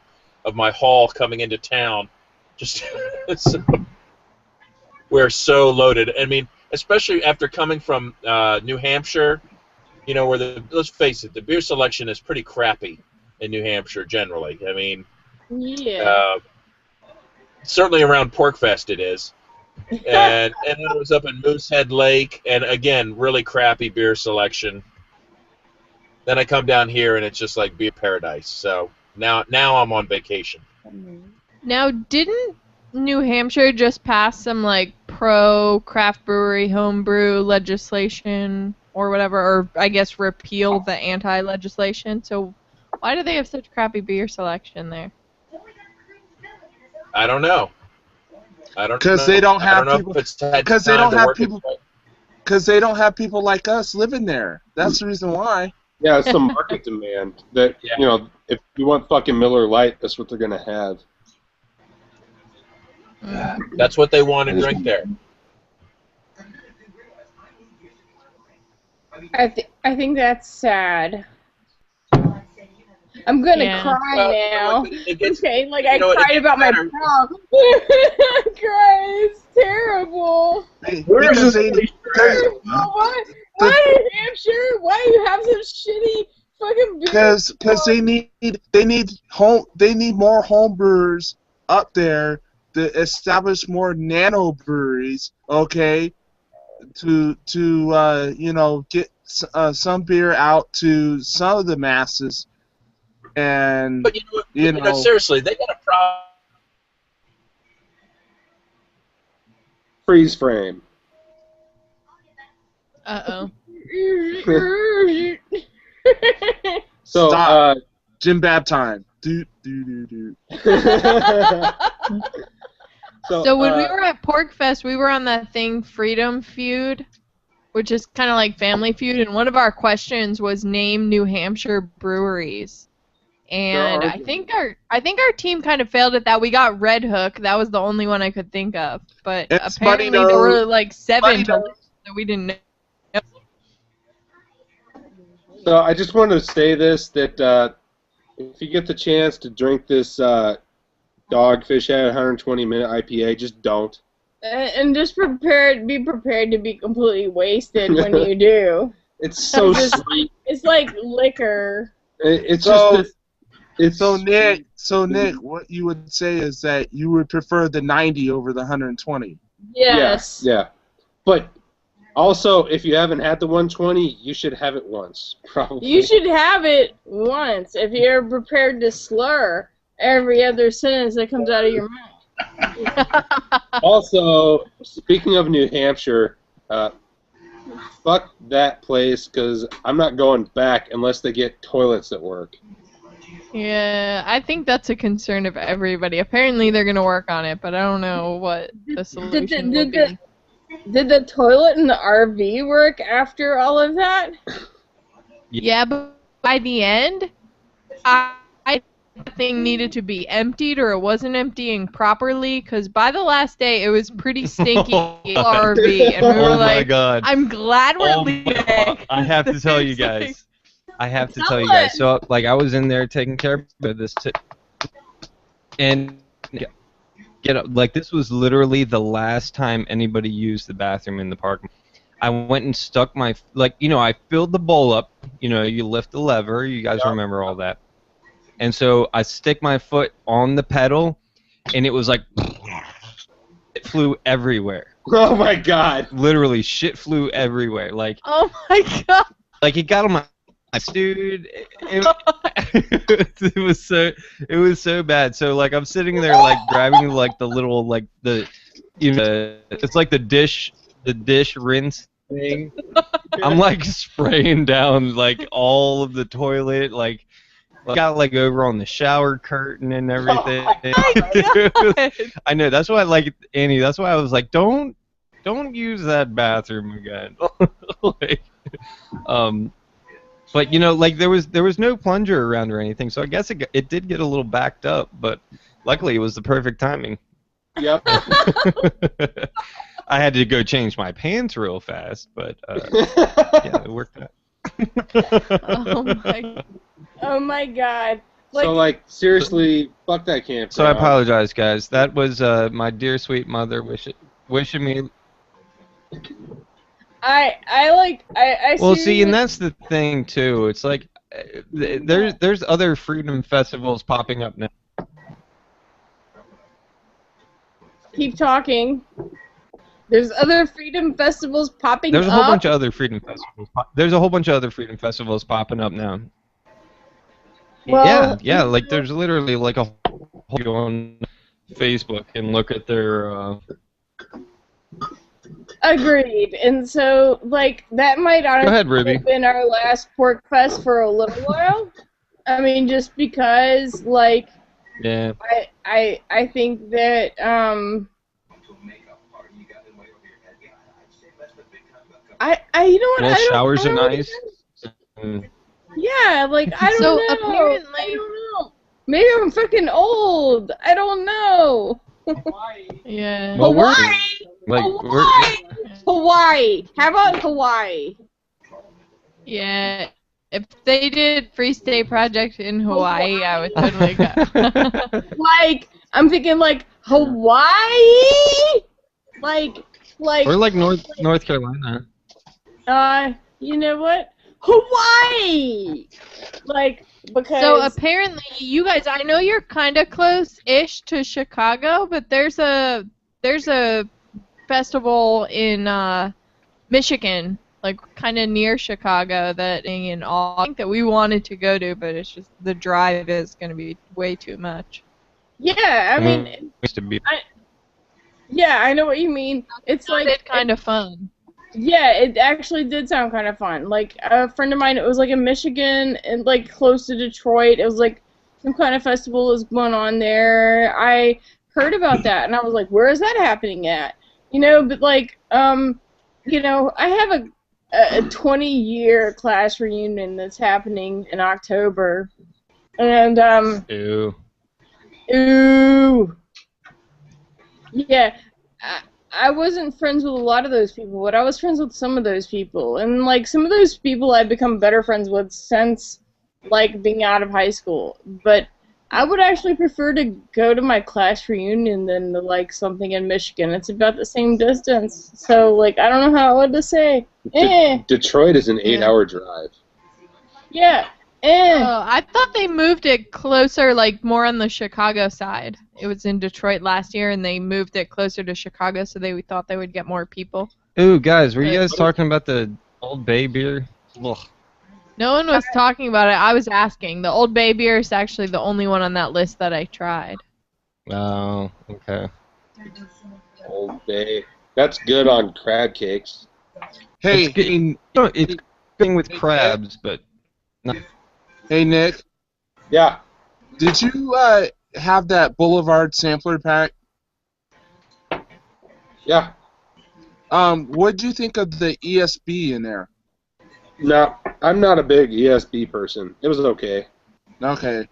haul coming into town. Just we're so loaded. I mean, especially after coming from New Hampshire, where let's face it, the beer selection is pretty crappy in New Hampshire generally. I mean, Yeah. certainly around Porkfest it is. And then it was up in Moosehead Lake, and again, really crappy beer selection. Then I come down here, and it's just like beer paradise. So now I'm on vacation. Now, didn't New Hampshire just pass some like pro craft brewery homebrew legislation or whatever, or I guess repeal the anti-legislation? So why do they have such crappy beer selection there? I don't know. Because they don't have people. Because they don't have people. Because they don't have people like us living there. That's the reason why. Yeah, it's some market demand that if you want fucking Miller Lite, that's what they're gonna have. That's what they want to drink there. I think that's sad. I'm gonna cry now. Okay, like I cried about my prom. Cry, it's terrible. Why, New Hampshire? Why do you have some shitty fucking beer? Because they need more home brewers up there to establish more nano breweries. Okay, to get some beer out to some of the masses. And but seriously, they got a problem. Freeze frame. Uh-oh. So, stop. Jim Bab time. Do do do do. So when we were at Porkfest, we were on that thing Freedom Feud, which is kind of like Family Feud, and one of our questions was name New Hampshire breweries. And I think our team kind of failed at that. We got Red Hook. That was the only one I could think of. But apparently there were like 7 that we didn't know. So I just wanted to say this, that if you get the chance to drink this Dogfish Head 120-minute IPA, just don't. And just be prepared to be completely wasted when you do. It's so sweet. It's like liquor. It's so, just... It's so Nick, what you would say is that you would prefer the 90 over the 120. Yes. Yeah. But also, if you haven't had the 120, you should have it once, probably. You should have it once if you're prepared to slur every other sentence that comes out of your mouth. Also, speaking of New Hampshire, fuck that place, because I'm not going back unless they get toilets that work. Yeah, I think that's a concern of everybody. Apparently they're going to work on it, but I don't know what the solution will be. Did the toilet in the RV work after all of that? Yeah, but by the end, I thing needed to be emptied, or it wasn't emptying properly, because by the last day it was pretty stinky RV, and we were my God. I'm glad we're leaving. I have to tell you guys. So, like, I was in there taking care of this, and this was literally the last time anybody used the bathroom in the park. I went and stuck my, I filled the bowl up. You lift the lever. You guys remember all that. And so I stick my foot on the pedal, and it was like, it flew everywhere. Oh my God! Literally, shit flew everywhere. Like, oh my God! Like, it got on my dude. It was so bad. So like, I'm sitting there like grabbing like the little like the, it's like the dish rinse thing. I'm like spraying down like all of the toilet, like got like over on the shower curtain and everything. Oh my God. I know, that's why, like, Annie, that's why I was like, don't don't use that bathroom again. Like, but you know, like there was no plunger around or anything, so I guess it did get a little backed up, but luckily it was the perfect timing. Yep. I had to go change my pants real fast, but yeah, it worked out. Oh my god. Like, So, like, seriously, fuck that campground. So I apologize, guys. That was my dear sweet mother wishing me. I Well, see, and seriously- that's the thing too. It's like there's other freedom festivals popping up now. keep talking. There's other freedom festivals popping There's a up. whole bunch of other freedom festivals. There's a whole bunch of other freedom festivals popping up now. Well, Yeah. Like there's literally like a whole go on Facebook and look at their. Agreed. And so, like, that might Go ahead, honestly Ruby. have been our last Pork Fest for a little while. I mean, just because, like, Yeah. I think that, you know what, Well, I don't showers I are don't nice. Yeah, like, I don't So know. apparently- I don't know. Maybe I'm fucking old. I don't know. Yeah. Well, we're Hawaii! like Hawaii! Hawaii! How about Hawaii? Yeah. If they did Free State Project in Hawaii, I would totally go. Like, I'm thinking, like, Hawaii? Like, Or like North Carolina. you know what? Hawaii! Like, because... So apparently, you guys, I know you're kind of close-ish to Chicago, but there's a festival in Michigan, like kind of near Chicago, that I think that we wanted to go to, but it's just the drive is going to be way too much. yeah, I mean, Used to be. yeah, I know what you mean. It's like... It's kind of fun. Yeah, it actually did sound kind of fun. Like, a friend of mine, it was like in Michigan and like close to Detroit. It was like some kind of festival was going on there. I heard about that and I was like, where is that happening at? You know, but like, you know, I have a 20-year class reunion that's happening in October. And, Ew. ooh. Yeah. I wasn't friends with a lot of those people, but I was friends with some of those people. And, like, some of those people I've become better friends with since, like, being out of high school. But I would actually prefer to go to my class reunion than to, like, something in Michigan. It's about the same distance. So, like, I don't know what to say. Detroit is an 8-hour drive. Yeah. Oh, I thought they moved it closer, like more on the Chicago side. It was in Detroit last year, and they moved it closer to Chicago, so they thought they would get more people. Ooh, guys, were you guys talking about the Old Bay beer? Ugh. No one was talking about it. I was asking. The Old Bay beer is actually the only one on that list that I tried. Oh, okay. Old Bay. That's good on crab cakes. Hey, It's good, it's good with crabs, but not. hey, Nick, Yeah. did you have that Boulevard sampler pack? Yeah. What'd you think of the ESB in there? No, I'm not a big ESB person. It was okay. Okay,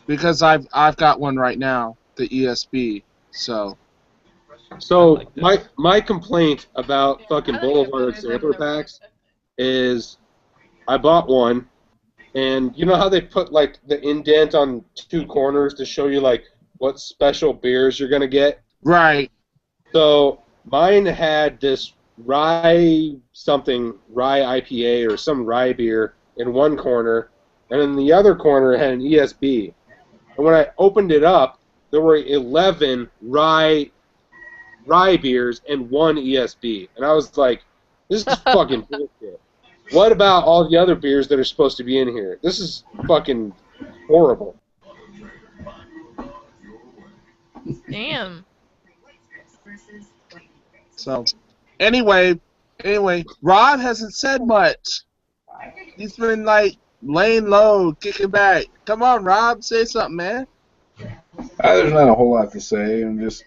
because I've got one right now, the ESB. So So like my complaint about fucking Boulevard sampler packs is I bought one, and you know how they put like the indent on 2 corners to show you like what special beers you're gonna get? right, So mine had this rye IPA or some rye beer in one corner, and in the other corner it had an ESB. And when I opened it up, there were 11 rye beers and 1 ESB. And I was like, this is fucking bullshit. What about all the other beers that are supposed to be in here? This is fucking horrible. Damn. so anyway, Rob hasn't said much. He's been like laying low, kicking back. Come on, Rob, say something, man. There's not a whole lot to say. I'm just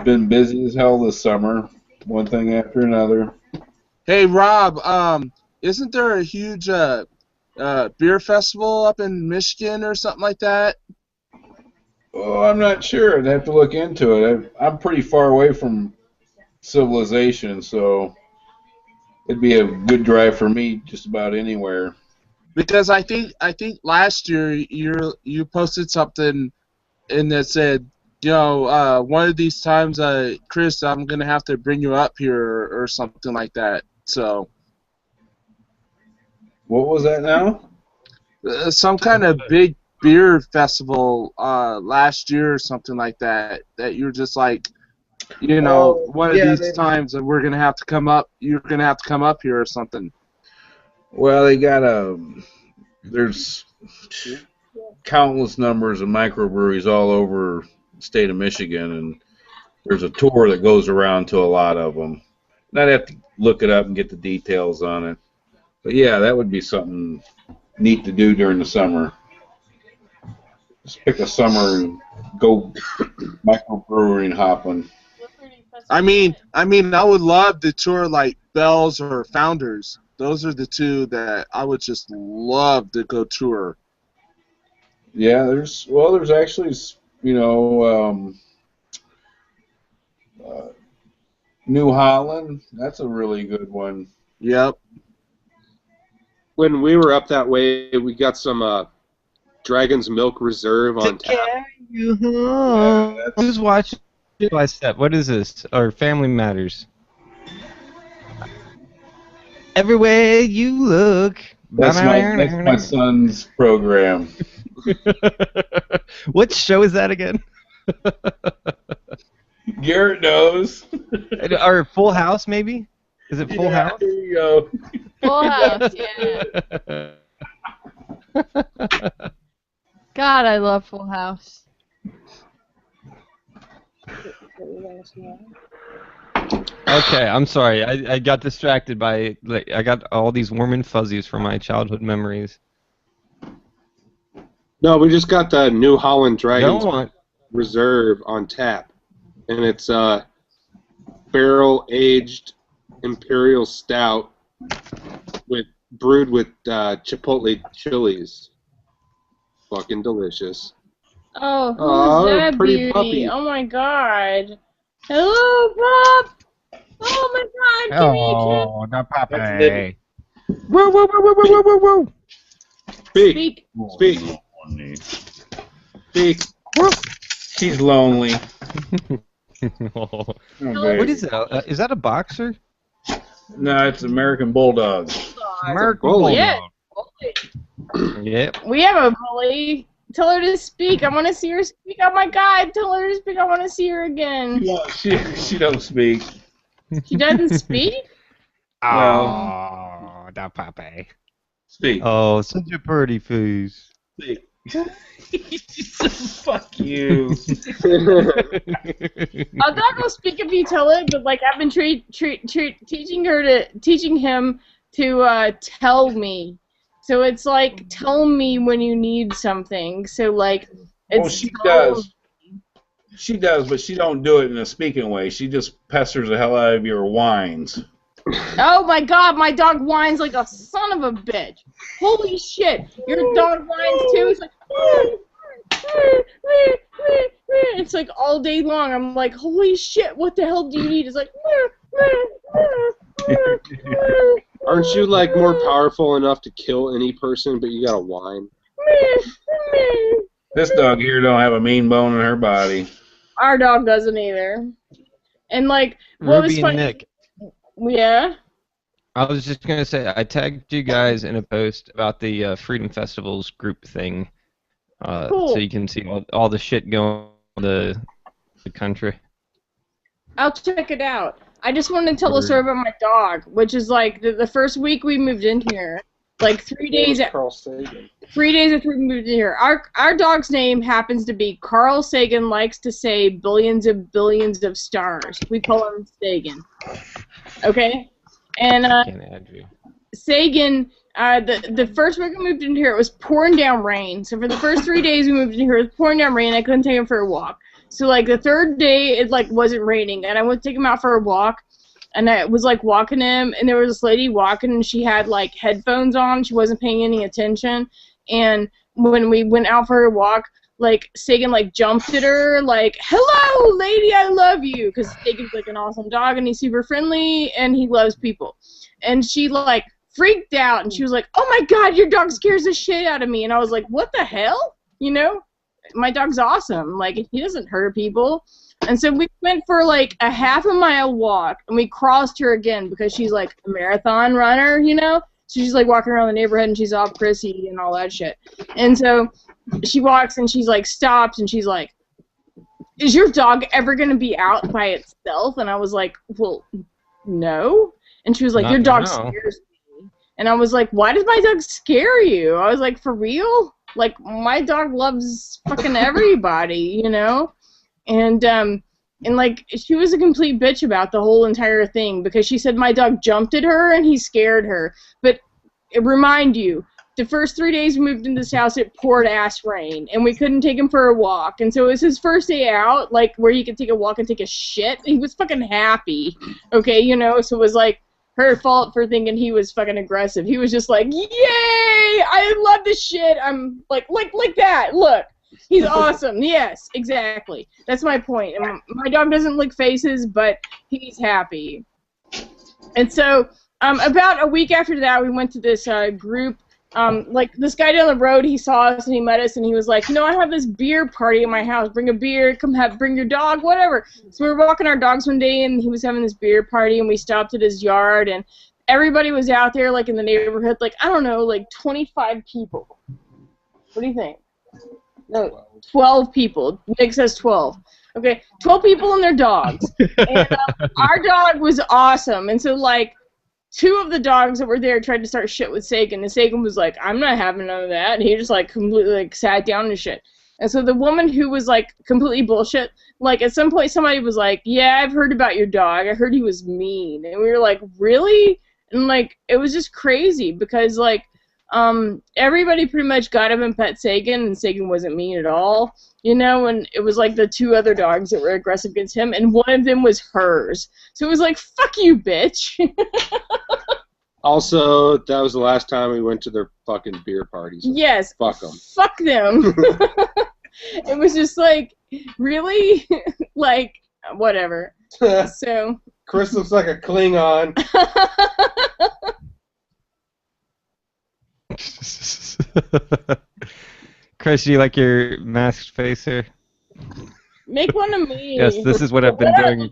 been busy as hell this summer. one thing after another. Hey Rob, isn't there a huge beer festival up in Michigan or something like that? Oh, I'm not sure. I'd have to look into it. I'm pretty far away from civilization, so it'd be a good drive for me just about anywhere. Because I think last year you posted something and that said, one of these times, Chris, I'm gonna have to bring you up here or something like that. So What was that now? some kind of big beer festival last year or something like that. That you're just like, Oh, one of yeah. these times that we're gonna have to come up. You're gonna have to come up here or something. Well, they got there's countless numbers of microbreweries all over the state of Michigan, and there's a tour that goes around to a lot of them. And I'd have to look it up and get the details on it. But yeah, that would be something neat to do during the summer. Just pick a summer and go microbrewery and hopping. I mean, I would love to tour like Bell's or Founders. Those are the two that I would just love to go tour. Yeah, there's actually, uh, New Holland. That's a really good one. Yep. When we were up that way, we got some Dragon's Milk Reserve on tap. You Yeah, that's- Who's watching Step by Step? What is this? Or Family Matters? Everywhere you look. That's my son's program. What show is that again? Garrett knows. Or Full House, maybe? Is it Full House? There you go. Full House, yeah. God, I love Full House. Okay, I'm sorry. I got distracted by I got all these warm and fuzzies from my childhood memories. No, we just got the New Holland Dragon's Don't want. Reserve on tap, and it's barrel-aged imperial stout brewed with chipotle chilies. Fucking delicious. Oh, who's Oh, that pretty beauty? puppy. Oh my god. Hello, Bob! Oh my god, give me a kiss. Oh, not That's Papa. Whoa, whoa, whoa, whoa, whoa, whoa, whoa, Speak, Speak. speak. She's lonely. whoa. Okay. What is that? Is that a boxer? No, it's American Bulldog. American bully. Yeah. Bulldog. Yep. We have a bully. Tell her to speak. I want to see her speak. Oh my god, tell her to speak. I want to see her again. Yeah, she don't speak. She doesn't speak? Oh, not Papa. Speak. Oh, such a pretty face. Speak. Fuck you. I'll not go speak if you tell it, but like I've been teaching him to tell me. So it's like tell me when you need something. So like it's Well, she does. She does, but she don't do it in a speaking way. She just pesters the hell out of your whines. Oh my god, my dog whines like a son of a bitch. Holy shit. Your dog whines too? It's like it's like all day long. I'm like, holy shit, what the hell do you need? It's like Aren't you like more powerful enough to kill any person, but you gotta whine? This dog here don't have a mean bone in her body. Our dog doesn't either. And like, what was Ruby funny? and Nick. Yeah. I was just gonna say I tagged you guys in a post about the Freedom Festivals group thing, Cool. so you can see all the shit going on in the country. I'll check it out. I just wanted to tell a story about my dog, which is like the first week we moved in here, like 3 days Carl Sagan. 3 days after we moved in here. Our dog's name happens to be Carl Sagan. Likes to say billions of stars. We call him Sagan. Okay, and Can't add you. Sagan. The first week we moved in here, it was pouring down rain. So for the first 3 days we moved in here, it was pouring down rain. I couldn't take him for a walk. So like the third day, it like wasn't raining, and I went to take him out for a walk, and I was like walking him, and there was this lady walking, and she had like headphones on. She wasn't paying any attention, and when we went out for a walk, like Sagan like jumped at her, like, "Hello, lady, I love you," because Sagan's like an awesome dog, and he's super friendly, and he loves people, and she like freaked out, and she was like, "Oh my God, your dog scares the shit out of me," and I was like, "What the hell?" You know, my dog's awesome. Like, he doesn't hurt people. And so we went for like a half-a-mile walk, and we crossed her again because she's like a marathon runner, you know? So she's like walking around the neighborhood, and she's all prissy and all that shit. And so she walks, and she's like stops, and she's like, "Is your dog ever going to be out by itself?" And I was like, "Well, no." And she was like, Not "Your dog now." scares me." And I was like, "Why does my dog scare you?" I was like, "For real? Like, my dog loves fucking everybody, you know?" And like, she was a complete bitch about the whole entire thing because she said my dog jumped at her and he scared her. But remind you, the first 3 days we moved into this house, it poured ass rain, and we couldn't take him for a walk. And so it was his first day out, like, where he could take a walk and take a shit. He was fucking happy, okay, you know? So it was like her fault for thinking he was fucking aggressive. He was just like, "Yay! I love this shit." I'm like that. Look. He's awesome. Yes, exactly. That's my point. And my dog doesn't lick faces, but he's happy. And so about a week after that, we went to this group. Like, this guy down the road, he saw us and he met us, and he was like, "You know, I have this beer party at my house. Bring a beer. Bring your dog, whatever." So we were walking our dogs one day, and he was having this beer party, and we stopped at his yard, and everybody was out there, like, in the neighborhood, like, I don't know, like 25 people. What do you think? No, 12 people. Nick says 12. Okay, 12 people and their dogs. And our dog was awesome. And so, like, 2 of the dogs that were there tried to start shit with Sagan, and Sagan was like, "I'm not having none of that." And he just, like, completely, like, sat down and shit. And so the woman who was, like, completely bullshit, like, at some point somebody was like, "Yeah, I've heard about your dog. I heard he was mean." And we were like, "Really?" And, like, it was just crazy because, like, everybody pretty much got him and pet Sagan, and Sagan wasn't mean at all, you know, and it was like the 2 other dogs that were aggressive against him, and one of them was hers. So it was like, "Fuck you, bitch." Also, that was the last time we went to their fucking beer parties. Yes. Fuck them. Fuck them. It was just like, really? Like, whatever. So. Chris looks like a Klingon. Chris, do you like your masked face here? Make one of me. Yes, this is what I've been doing.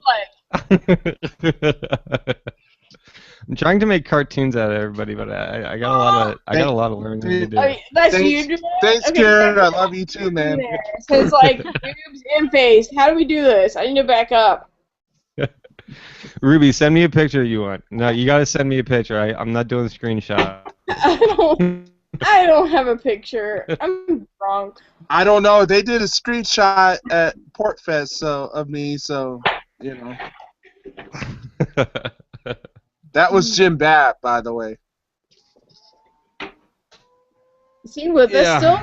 I'm trying to make cartoons out of everybody, but I got a lot of learning to do. Oh, that's you doing it? Thanks, Okay, Karen. I love you too, man. So it's like boobs and face. How do we do this? I need to back up. Ruby, send me a picture you want. No, you gotta send me a picture. I'm not doing a screenshot. I don't have a picture. I'm drunk. I don't know. They did a screenshot at Portfest of me, so, you know. That was Jim Babb, by the way. Is he with us still?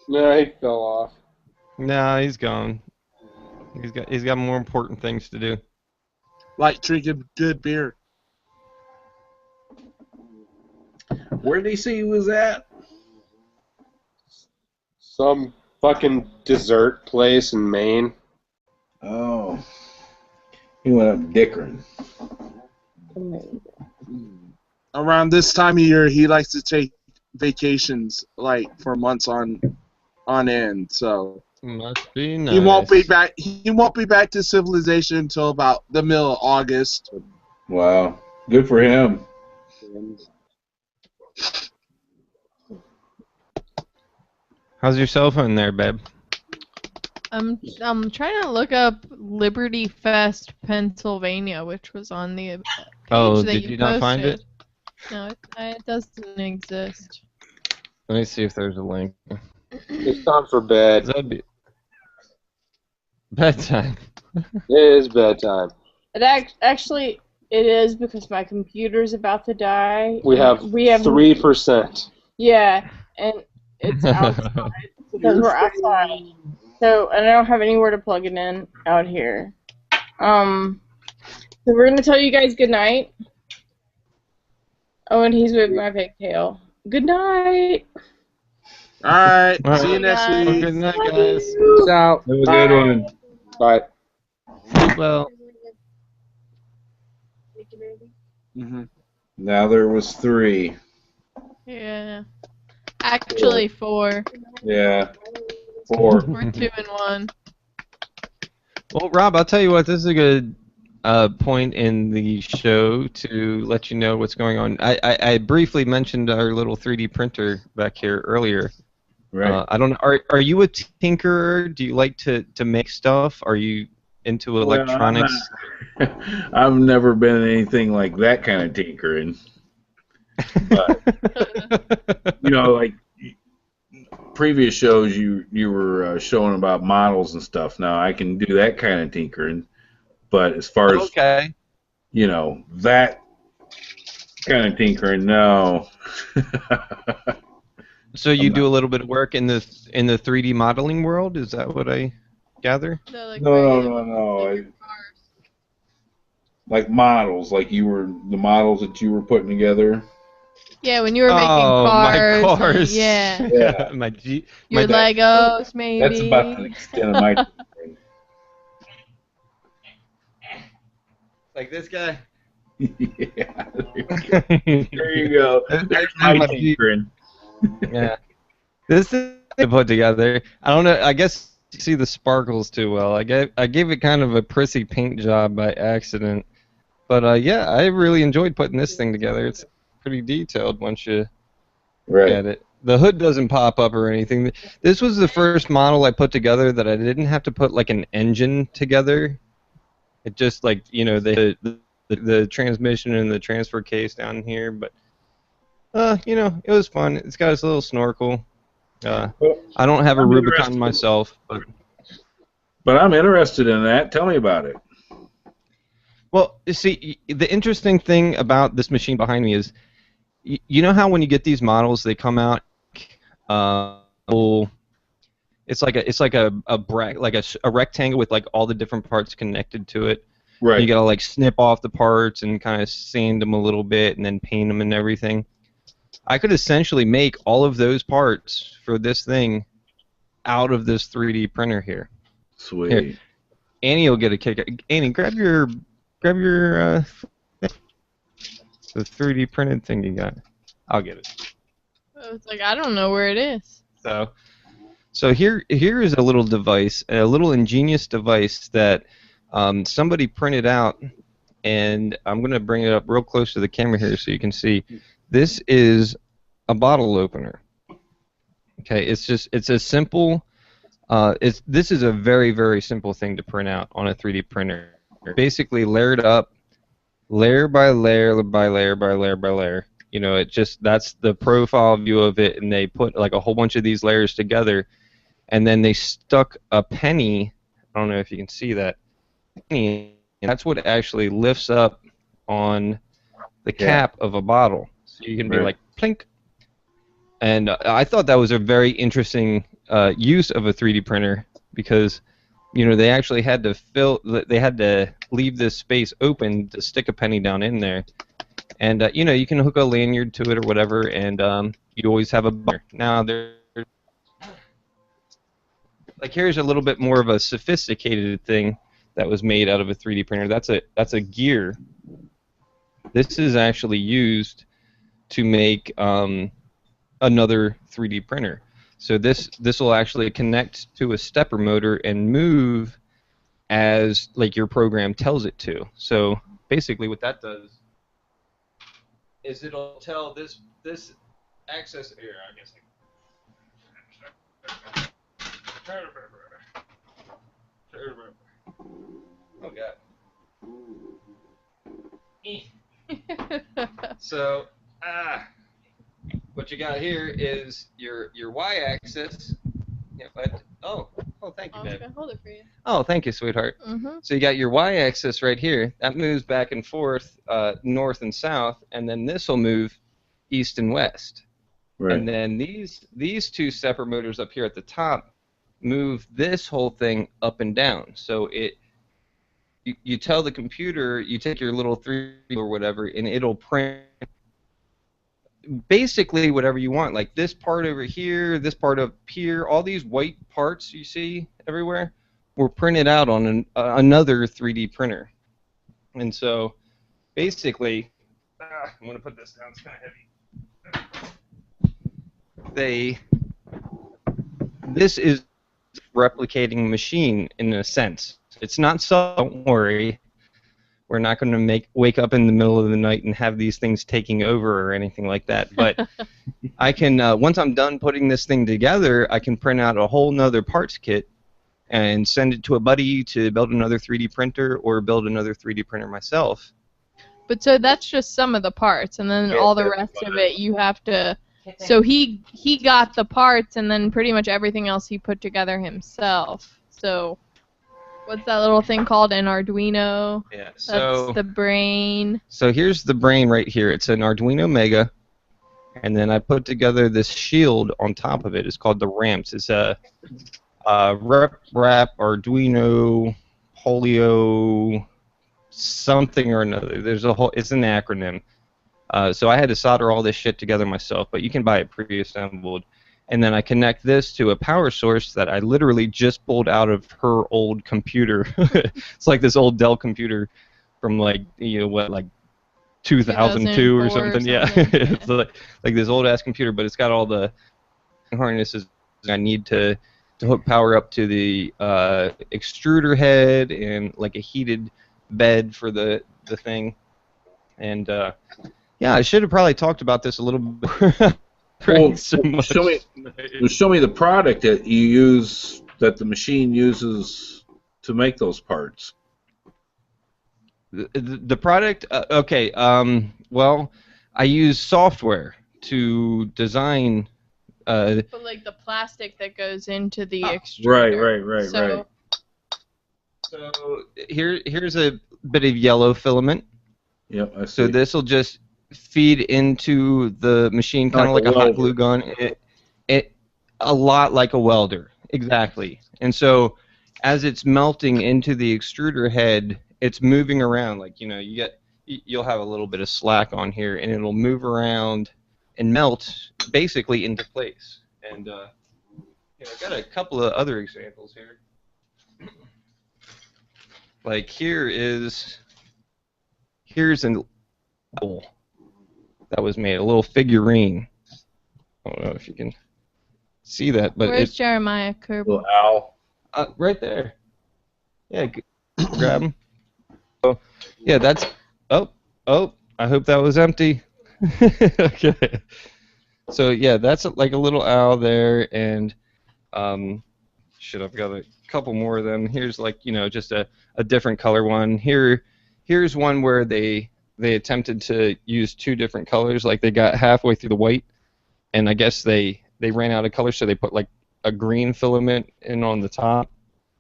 No, he fell off. No, he's gone. He's got more important things to do. Like drinking good beer. Where did he say he was at? Some fucking dessert place in Maine. Oh. He went up Dickering. Around this time of year, he likes to take vacations, like, for months on end, so... Must be nice. He won't be back to civilization until about the middle of August. Wow. Good for him. How's your cell phone there, babe? I'm trying to look up Liberty Fest, Pennsylvania, which was on the page that did you not find it? No, it doesn't exist. Let me see if there's a link. It's time for bed. That'd be bedtime. It is bedtime. Actually, it is because my computer's about to die. We have 3%. Yeah, and it's outside because we're outside. So I don't have anywhere to plug it in out here. So we're gonna tell you guys good night. Oh, and he's with my pigtail. Good night. All right. All See you right. next Bye. Well, week. good night, Love guys. you. Peace out. Have a Bye. good one. Bye. Sleep well. Mm-hmm. Now there was 3. Yeah. Actually, 4. Yeah. 4. We're 2 and 1. Well, Rob, I'll tell you what. This is a good point in the show to let you know what's going on. I briefly mentioned our little 3D printer back here earlier. Right. I don't know. Are you a tinkerer? Do you like to make stuff? Are you into Well, electronics? I've never been anything like that kind of tinkering. But like previous shows, you were showing about models and stuff. Now I can do that kind of tinkering, but as far as Okay. that kind of tinkering, no. So you do a little bit of work in the 3D modeling world? Is that what I gather? No, like No, regular no, ones, no. like your cars. Like models, like the models that you were putting together. Yeah, when you were making Oh, my cars. cars. Yeah. Yeah. my Your Legos, maybe. That's about the extent of my tinkering. Like this guy. Yeah. There you go. There's my tinkering. Yeah. This is put together. I don't know. I guess you see the sparkles too well. I gave it kind of a prissy paint job by accident. But yeah, I really enjoyed putting this thing together. It's pretty detailed once you look at it. The hood doesn't pop up or anything. This was the first model I put together that I didn't have to put like an engine together. It just like the transmission and the transfer case down here. But it was fun. It's got its little snorkel. I don't have a Rubicon myself, but I'm interested in that. Tell me about it. Well, you see, the interesting thing about this machine behind me is, you know how when you get these models, they come out, it's like a rectangle with like all the different parts connected to it. Right. You gotta like snip off the parts and kind of sand them a little bit and then paint them and everything. I could essentially make all of those parts for this thing out of this 3D printer here. Sweet. Here. Annie will get a kick. Annie, grab your the 3D printed thing you got. I'll get it. It's like, I don't know where it is. So here is a little device, a little ingenious device that somebody printed out, and I'm going to bring it up real close to the camera here so you can see. This is a bottle opener. Okay, it's a simple. This is a very, very simple thing to print out on a 3D printer. Basically layered up, layer by layer by layer by layer by layer. That's the profile view of it, and they put like a whole bunch of these layers together, and then they stuck a penny. I don't know if you can see that penny, and that's what actually lifts up on the cap of a bottle, so you can be like plink. And I thought that was a very interesting use of a 3D printer because, they actually had to leave this space open to stick a penny down in there, and you can hook a lanyard to it or whatever, and you always have a bar. Now here's a little bit more of a sophisticated thing that was made out of a 3D printer. That's a gear. This is actually used to make another 3D printer. So this will actually connect to a stepper motor and move as like your program tells it to. So basically what that does is it'll tell this access here, I guess. Oh god. So what you got here is your y-axis. Oh, thank you, I was babe. gonna hold it for you. Oh, thank you, sweetheart. Mm-hmm. So you got your y-axis right here. That moves back and forth, north and south, and then this will move east and west. Right. And then these two stepper motors up here at the top move this whole thing up and down. So you tell the computer, you take your little 3D or whatever, and it'll print basically whatever you want. Like this part over here, this part up here, all these white parts you see everywhere were printed out on another 3D printer. And so basically, I'm going to put this down, it's kind of heavy. This is replicating machine in a sense. It's not so, don't worry. We're not going to wake up in the middle of the night and have these things taking over or anything like that. But I can, once I'm done putting this thing together, I can print out a whole nother parts kit and send it to a buddy to build another 3D printer or build another 3D printer myself. But so that's just some of the parts, and then all the rest of it you have to... So he got the parts, and then pretty much everything else he put together himself. So... What's that little thing called? An Arduino? Yeah, so... That's the brain. So here's the brain right here. It's an Arduino Mega, and then I put together this shield on top of it. It's called the ramps. It's a Rep Arduino Polio something or another. There's a whole. It's an acronym. So I had to solder all this shit together myself, but you can buy it pre-assembled. And then I connect this to a power source that I literally just pulled out of her old computer. It's like this old Dell computer from like 2002 or something. Yeah, it's like this old ass computer, but it's got all the harnesses I need to hook power up to the extruder head and like a heated bed for the thing. And yeah, I should have probably talked about this a little bit. Well, show me the product that you use, that the machine uses to make those parts. The product, okay. Well, I use software to design. But like the plastic that goes into the extruder. Right. So here's a bit of yellow filament. Yep, I see. So this will just feed into the machine, kind of like a hot glue gun. It a lot like a welder, exactly. And so, as it's melting into the extruder head, it's moving around. Like you'll have a little bit of slack on here, and it'll move around and melt basically into place. And I've got a couple of other examples here. Like here's an apple that was made, a little figurine. I don't know if you can see that, but where's Jeremiah Kerbal? Little owl. Right there. Yeah, grab him. Oh, yeah, that's. Oh! I hope that was empty. Okay. So yeah, that's like a little owl there, and shit, I've got a couple more of them. Here's like just a different color one. Here's one where they attempted to use two different colors. Like they got halfway through the white, and I guess they ran out of color, so they put like a green filament in on the top.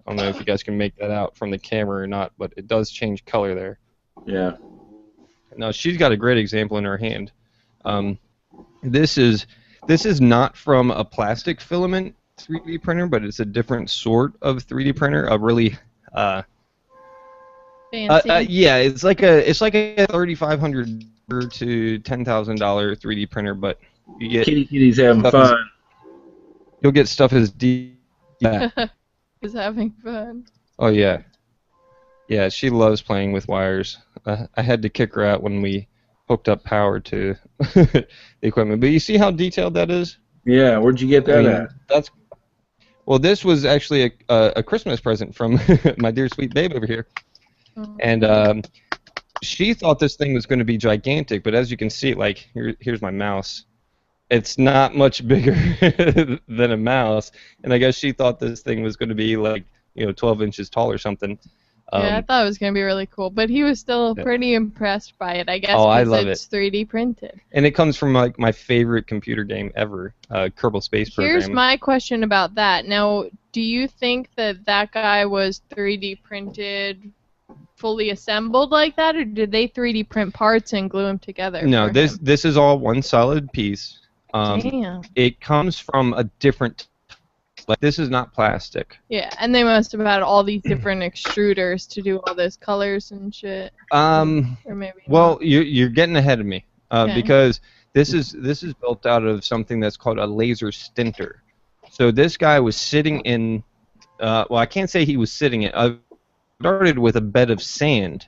I don't know if you guys can make that out from the camera or not, but it does change color there. Yeah. Now she's got a great example in her hand. This is not from a plastic filament 3D printer, but it's a different sort of 3D printer. A really fancy. Yeah, it's like a $3,500 to $10,000 3D printer, but you get Kitty's having fun. You'll get stuff as deep. Yeah. Is having fun. Oh yeah. Yeah, she loves playing with wires. I had to kick her out when we hooked up power to the equipment. But you see how detailed that is? Yeah, where'd you get that at? Well, this was actually a Christmas present from my dear sweet babe over here. And she thought this thing was going to be gigantic, but as you can see, like here's my mouse. It's not much bigger than a mouse, and I guess she thought this thing was going to be like 12 inches tall or something. Yeah, I thought it was going to be really cool, but he was still pretty impressed by it, I guess, because I love it's 3D printed. And it comes from like my favorite computer game ever, Kerbal Space Program. Here's my question about that. Now, do you think that guy was 3D printed fully assembled like that, or did they 3D print parts and glue them together? No, this is all one solid piece. Damn. It comes from a different Like, this is not plastic. Yeah, and they must have had all these different extruders to do all those colors and shit. Or maybe Well, not. you're getting ahead of me, Okay. because this is built out of something that's called a laser stinter. So this guy was sitting in, well, I can't say he was sitting in. Started with a bed of sand.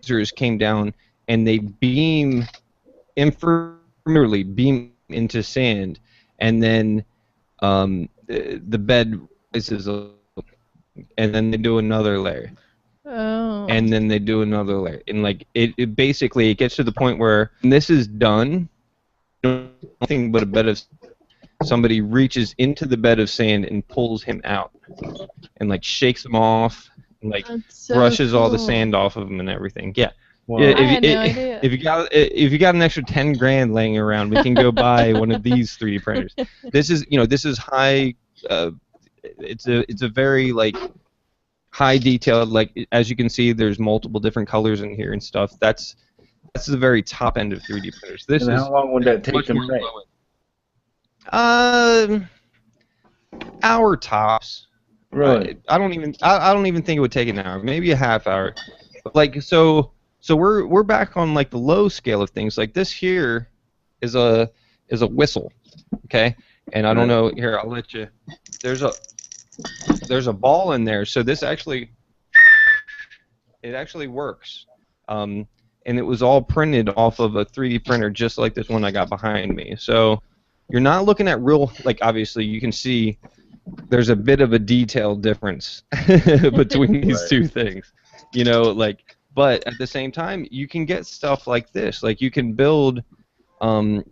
Lasers came down and they inframerly beam into sand, and then the bed rises a, and then they do another layer. Oh. And then they do another layer, and like it basically it gets to the point where when this is done, nothing but a bed of somebody reaches into the bed of sand and pulls him out, and like shakes him off, and like That's so brushes all the cool. sand off of him and everything. Yeah. Wow. Yeah, I had no idea. if you got an extra 10 grand laying around, we can go buy one of these 3D printers. This is high. It's a very like high detailed, like, as you can see, there's multiple different colors in here and stuff. That's the very top end of 3D printers. This And is how long would that take much to more make? low end. Hour tops. Really? I don't even think it would take an hour. Maybe a half hour. But like so we're back on like the low scale of things. Like this here is a whistle, okay? And I don't know. Here, I'll let you. There's a ball in there, so this actually works. And it was all printed off of a 3D printer, just like this one I got behind me. So you're not looking at real, like, obviously you can see there's a bit of a detail difference between these two things, like. But at the same time, you can get stuff like this. Like you can build an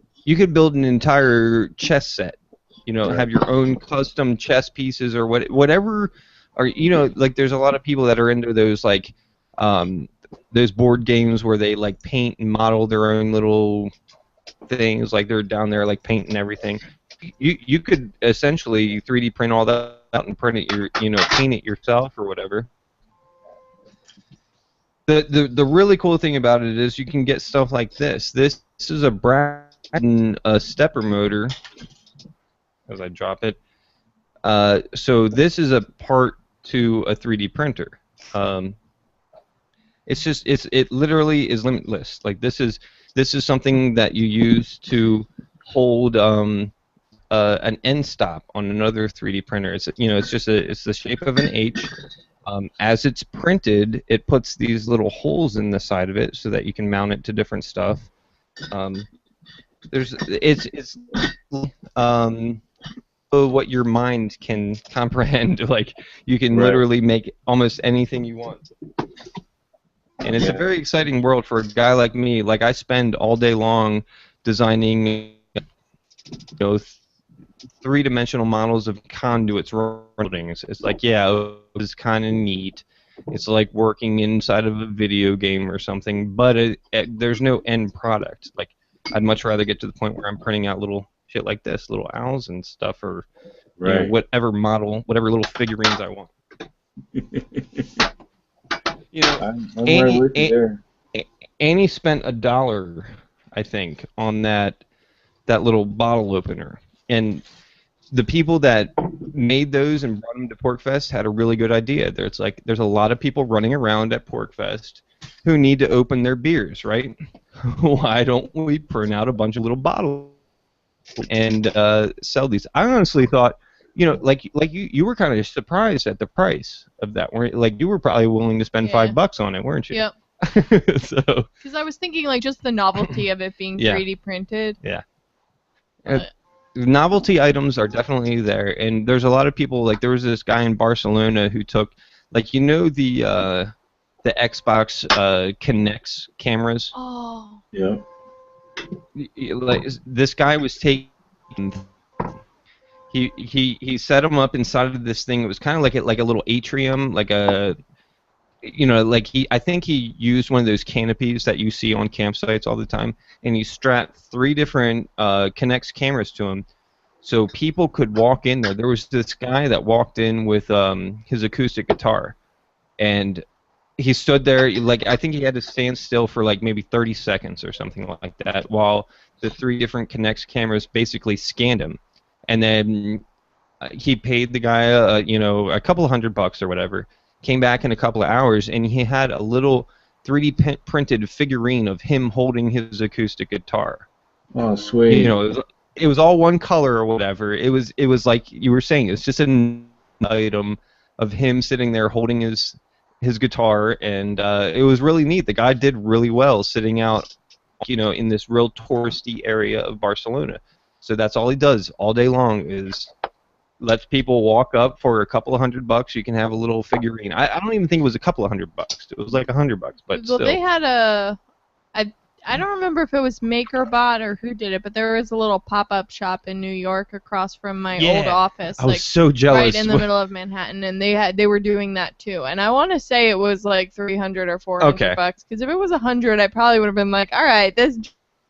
entire chess set. Have your own custom chess pieces or whatever. Or like there's a lot of people that are into those like those board games where they like paint and model their own little things. Like they're down there like painting everything. You could essentially 3D print all that out and print it paint it yourself or whatever. The really cool thing about it is you can get stuff like this. This is a Braxton stepper motor. As I drop it, so this is a part to a 3D printer. It literally is limitless. Like this is something that you use to hold an end stop on another 3D printer. It's it's the shape of an H. As it's printed, it puts these little holes in the side of it so that you can mount it to different stuff. What your mind can comprehend. Like you can literally make almost anything you want. And it's a very exciting world for a guy like me. Like I spend all day long designing, three-dimensional models of conduits running. It's like, yeah, it's kind of neat. It's like working inside of a video game or something, but there's no end product. Like I'd much rather get to the point where I'm printing out little shit like this, little owls and stuff, or whatever model, whatever little figurines I want. Annie spent $1, I think, on that little bottle opener, and the people that made those and brought them to PorkFest had a really good idea. There's a lot of people running around at PorkFest who need to open their beers, right? Why don't we print out a bunch of little bottles and sell these? I honestly thought, like you were kind of surprised at the price of that. Like you were probably willing to spend $5 on it, weren't you? Yep. So. Because I was thinking like just the novelty of it being 3D printed. Yeah. Novelty items are definitely there, and there's a lot of people. Like there was this guy in Barcelona who took, like the Xbox Kinects cameras. Oh. Yeah. Like this guy was taking. He set them up inside of this thing. It was kind of like a little atrium, like a. I think he used one of those canopies that you see on campsites all the time, and he strapped 3 different Kinects cameras to him, so people could walk in there. There was this guy that walked in with his acoustic guitar, and he stood there, like I think he had to stand still for like maybe 30 seconds or something like that, while the 3 different Kinects cameras basically scanned him, and then He paid the guy, a couple of $100 or whatever. Came back in a couple of hours, and he had a little 3D printed figurine of him holding his acoustic guitar. Oh, sweet. It was all one color or whatever. It was like you were saying. It's just an item of him sitting there holding his guitar, and it was really neat. The guy did really well sitting out, in this real touristy area of Barcelona. So that's all he does all day long is lets people walk up for a couple of $100. You can have a little figurine. I don't even think it was a couple of $100. It was like $100, but Well, still. they had I don't remember if it was MakerBot or who did it, but there was a little pop-up shop in New York across from my old office. I was so jealous. Right in the middle of Manhattan, and they were doing that too. And I want to say it was like $300 or $400 bucks, because if it was $100, I probably would have been like, all right, this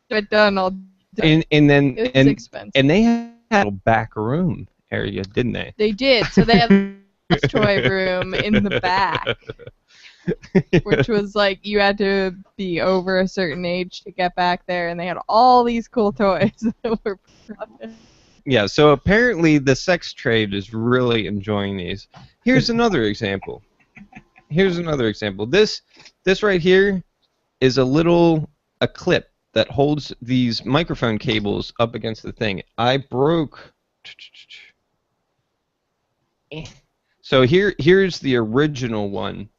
get done. I'll do it. It was expensive. And they had a back room area, didn't they? They did. So they had a toy room in the back, which was like you had to be over a certain age to get back there, and they had all these cool toys that were profit. Yeah, so apparently the sex trade is really enjoying these. Here's another example. This right here is a clip that holds these microphone cables up against the thing. I broke. So here's the original one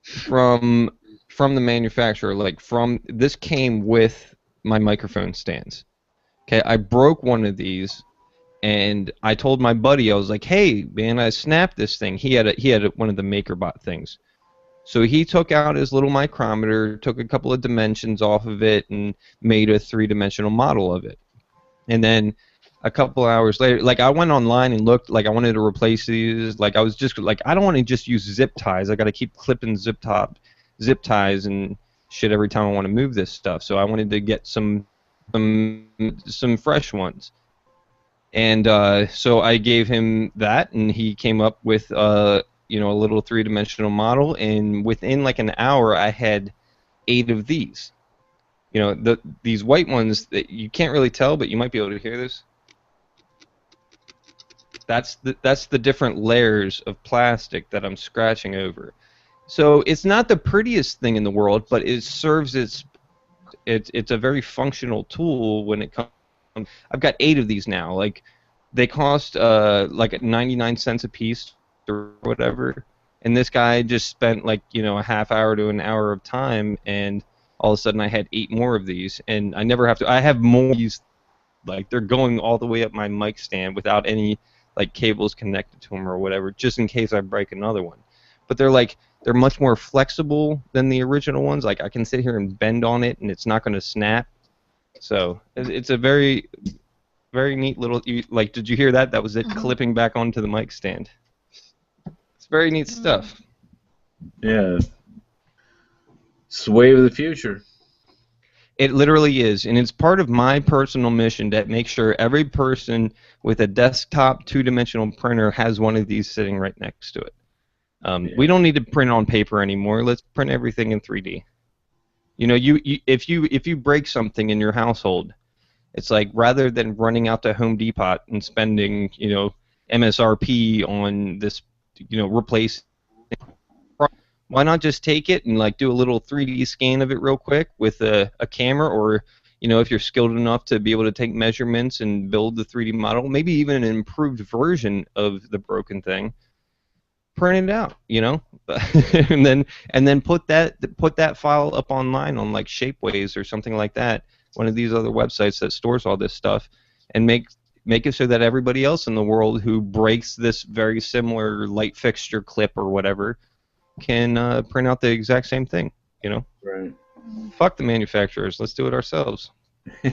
from the manufacturer. This came with my microphone stands. Okay, I broke one of these, and I told my buddy, I was like, "Hey, man, I snapped this thing." He had one of the MakerBot things. So he took out his little micrometer, took a couple of dimensions off of it, and made a 3-dimensional model of it. And then a couple hours later, I went online and looked, I wanted to replace these. I was just I don't want to just use zip ties. I got to keep clipping zip ties and shit every time I want to move this stuff. So I wanted to get some fresh ones. And so I gave him that, and he came up with a little 3-dimensional model. And within an hour, I had 8 of these. These white ones that you can't really tell, but you might be able to hear this. That's the different layers of plastic that I'm scratching over. So it's not the prettiest thing in the world, but it serves it's a very functional tool when it comes. I've got 8 of these now. They cost 99 cents a piece or whatever. And this guy just spent a half hour to an hour of time, and all of a sudden I had 8 more of these, and I never have to. I have more of these. They're going all the way up my mic stand without any cables connected to them or whatever, just in case I break another one. But they're much more flexible than the original ones. I can sit here and bend on it, and it's not going to snap. So it's a very, very neat little. Did you hear that? That was it clipping back onto the mic stand. It's very neat stuff. Yeah. It's the wave of the future. It literally is, and it's part of my personal mission to make sure every person with a desktop 2-dimensional printer has one of these sitting right next to it. We don't need to print on paper anymore. Let's print everything in 3D. If you break something in your household, it's rather than running out to Home Depot and spending MSRP on this replace. Why not just take it and do a little 3D scan of it real quick with a camera, or if you're skilled enough to be able to take measurements and build the 3D model, maybe even an improved version of the broken thing, print it out, and then put that file up online on Shapeways or something like that, one of these other websites that stores all this stuff, and make it so that everybody else in the world who breaks this very similar light fixture clip or whatever can print out the exact same thing, Right. Fuck the manufacturers. Let's do it ourselves. Yeah,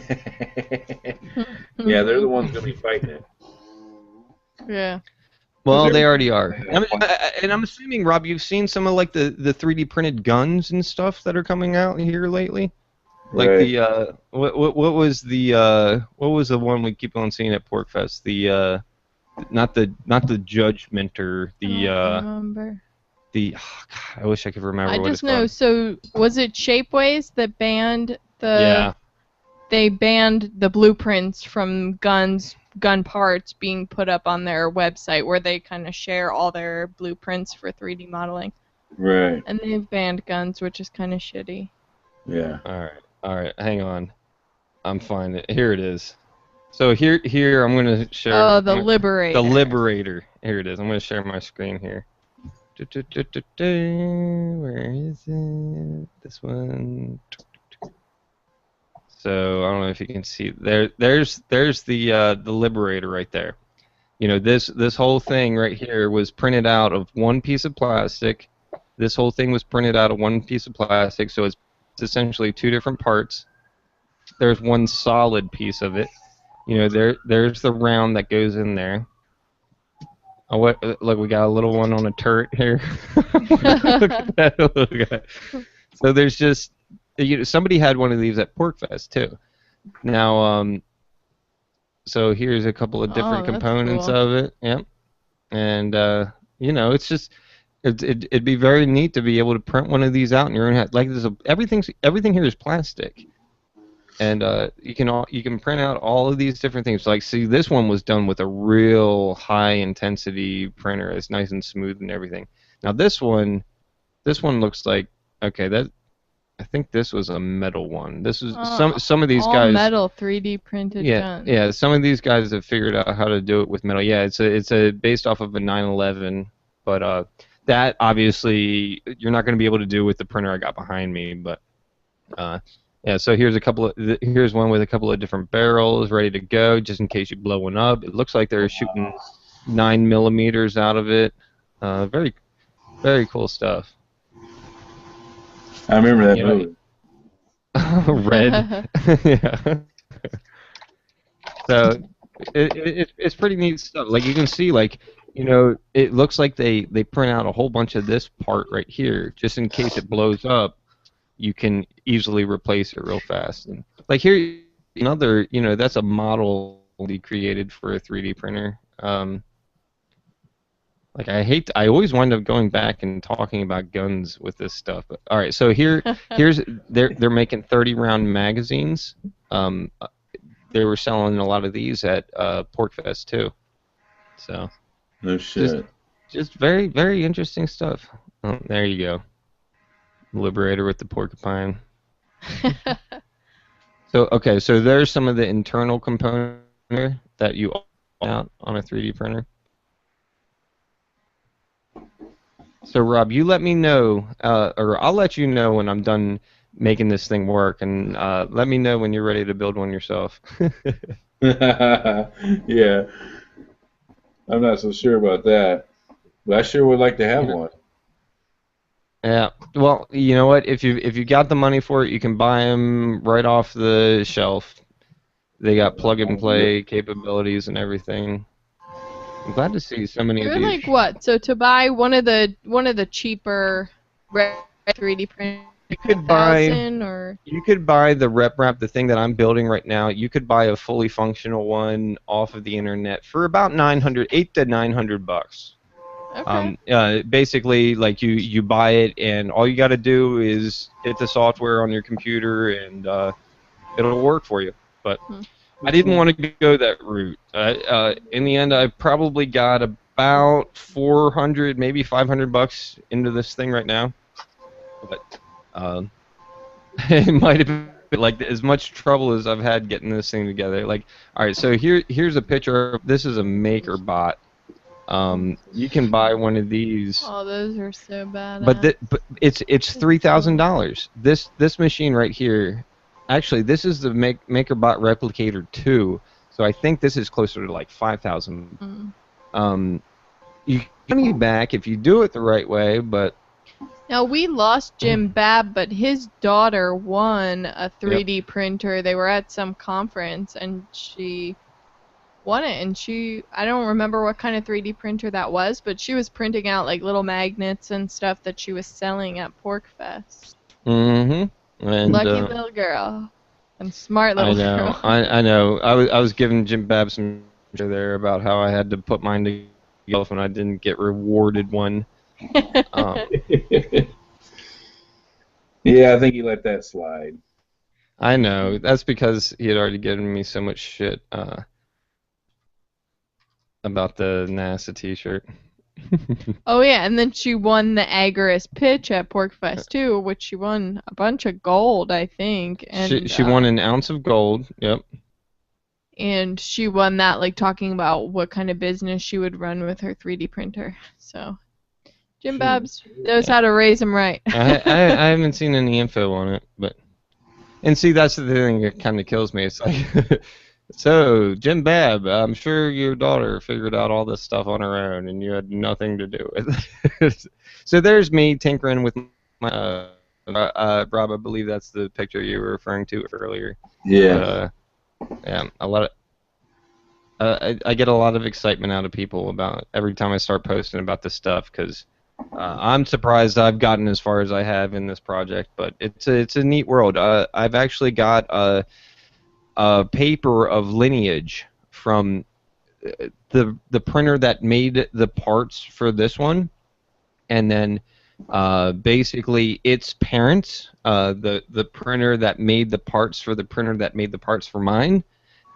they're the ones going to be fighting it. Yeah. Well, they already are. And I'm assuming, Rob, you've seen some of the 3D printed guns and stuff that are coming out here lately. Right. What was the one we keep on seeing at Porkfest? The not the Judgmenter. I don't remember. I wish I could remember I what just it's know. called. So was it Shapeways that banned the? Yeah. They banned the blueprints from guns gun parts being put up on their website where they kind of share all their blueprints for 3D modeling. Right. And they've banned guns, which is kind of shitty. Yeah. All right, hang on. I'm finding it. Here it is. So here I'm gonna share. Oh, the Liberator. The Liberator. Here it is. I'm gonna share my screen here. Where is it? This one. So I don't know if you can see there's the Liberator right there. You know, this whole thing right here was printed out of one piece of plastic. This whole thing was printed out of one piece of plastic, so it's essentially two different parts. There's one solid piece of it. You know, there's the round that goes in there. Oh, what? Look, we got a little one on a turret here. Look at that little guy. So there's just, you know, somebody had one of these at PorkFest too. Now, so here's a couple of different that's components cool. of it. Yep. And you know, it's just it'd be very neat to be able to print one of these out in your own head. Like everything here is plastic. And you can print out all of these different things. Like, see, this one was done with a real high intensity printer. It's nice and smooth and everything. Now this one looks like, okay, I think this was a metal one. This is some of these all guys. metal 3D printed guns. Yeah. Some of these guys have figured out how to do it with metal. Yeah, it's a based off of a 911, but that obviously you're not going to be able to do with the printer I got behind me, but. Yeah, so here's one with a couple of different barrels ready to go, just in case you blow one up. It looks like they're shooting 9mm out of it. Very, very cool stuff. I remember that movie. Red. Yeah. So it's pretty neat stuff. Like you can see, like, you know, it looks like they print out a whole bunch of this part right here, just in case it blows up. You can easily replace it real fast. And like here, another, you know, that's a model we created for a 3D printer. Like I always wind up going back and talking about guns with this stuff. But all right, so here's they're making 30-round magazines. They were selling a lot of these at PorkFest too. So no shit. Just very, very interesting stuff. Oh, there you go. Liberator with the porcupine. So okay, so there's some of the internal components that you out on a 3D printer. So Rob, you let me know, or I'll let you know when I'm done making this thing work, and let me know when you're ready to build one yourself. Yeah, I'm not so sure about that, but I sure would like to have one. Yeah, well, you know what? If you got the money for it, you can buy them right off the shelf. They got plug and play capabilities and everything. I'm glad to see so many of They're these. like what? So to buy one of the cheaper 3D printers, You could buy or you could buy the rep wrap, the thing that I'm building right now. You could buy a fully functional one off of the internet for about $800 to $900. okay. Basically, like you buy it, and all you got to do is hit the software on your computer, and it'll work for you. But I didn't want to go that route. In the end, I probably got about $400, maybe $500 into this thing right now. But it might have been like as much trouble as I've had getting this thing together. Like, all right, so here's a picture. This is a maker bot. You can buy one of these. Oh, those are so bad. But it's $3,000. This machine right here, actually, this is the MakerBot Replicator 2. So I think this is closer to like 5,000. You get money back if you do it the right way, but. Now we lost Jim Babb, but his daughter won a 3D printer. They were at some conference, and she won it. And I don't remember what kind of 3D printer that was, but she was printing out like little magnets and stuff that she was selling at PorkFest. Mm-hmm. And, lucky little girl, and smart little girl. I know. I was giving Jim Babb some there about how I had to put mine together when I didn't get rewarded one. Yeah, I think he let that slide. I know. That's because he had already given me so much shit. about the NASA T-shirt. Oh yeah, and then she won the Agorist pitch at PorkFest too, which she won a bunch of gold, I think, and She won an ounce of gold. Yep. and she won that like talking about what kind of business she would run with her 3D printer. So Jim Babs knows how to raise them right. I haven't seen any info on it, but and see that's the thing that kind of kills me. It's like, so Jim Bab, I'm sure your daughter figured out all this stuff on her own, and you had nothing to do with it. So there's me tinkering with my Rob. I believe that's the picture you were referring to earlier. Yeah. Yeah, a lot of. I get a lot of excitement out of people about every time I start posting about this stuff because I'm surprised I've gotten as far as I have in this project, but it's a neat world. I've actually got a paper of lineage from the printer that made the parts for this one, and then basically its parents, the printer that made the parts for the printer that made the parts for mine.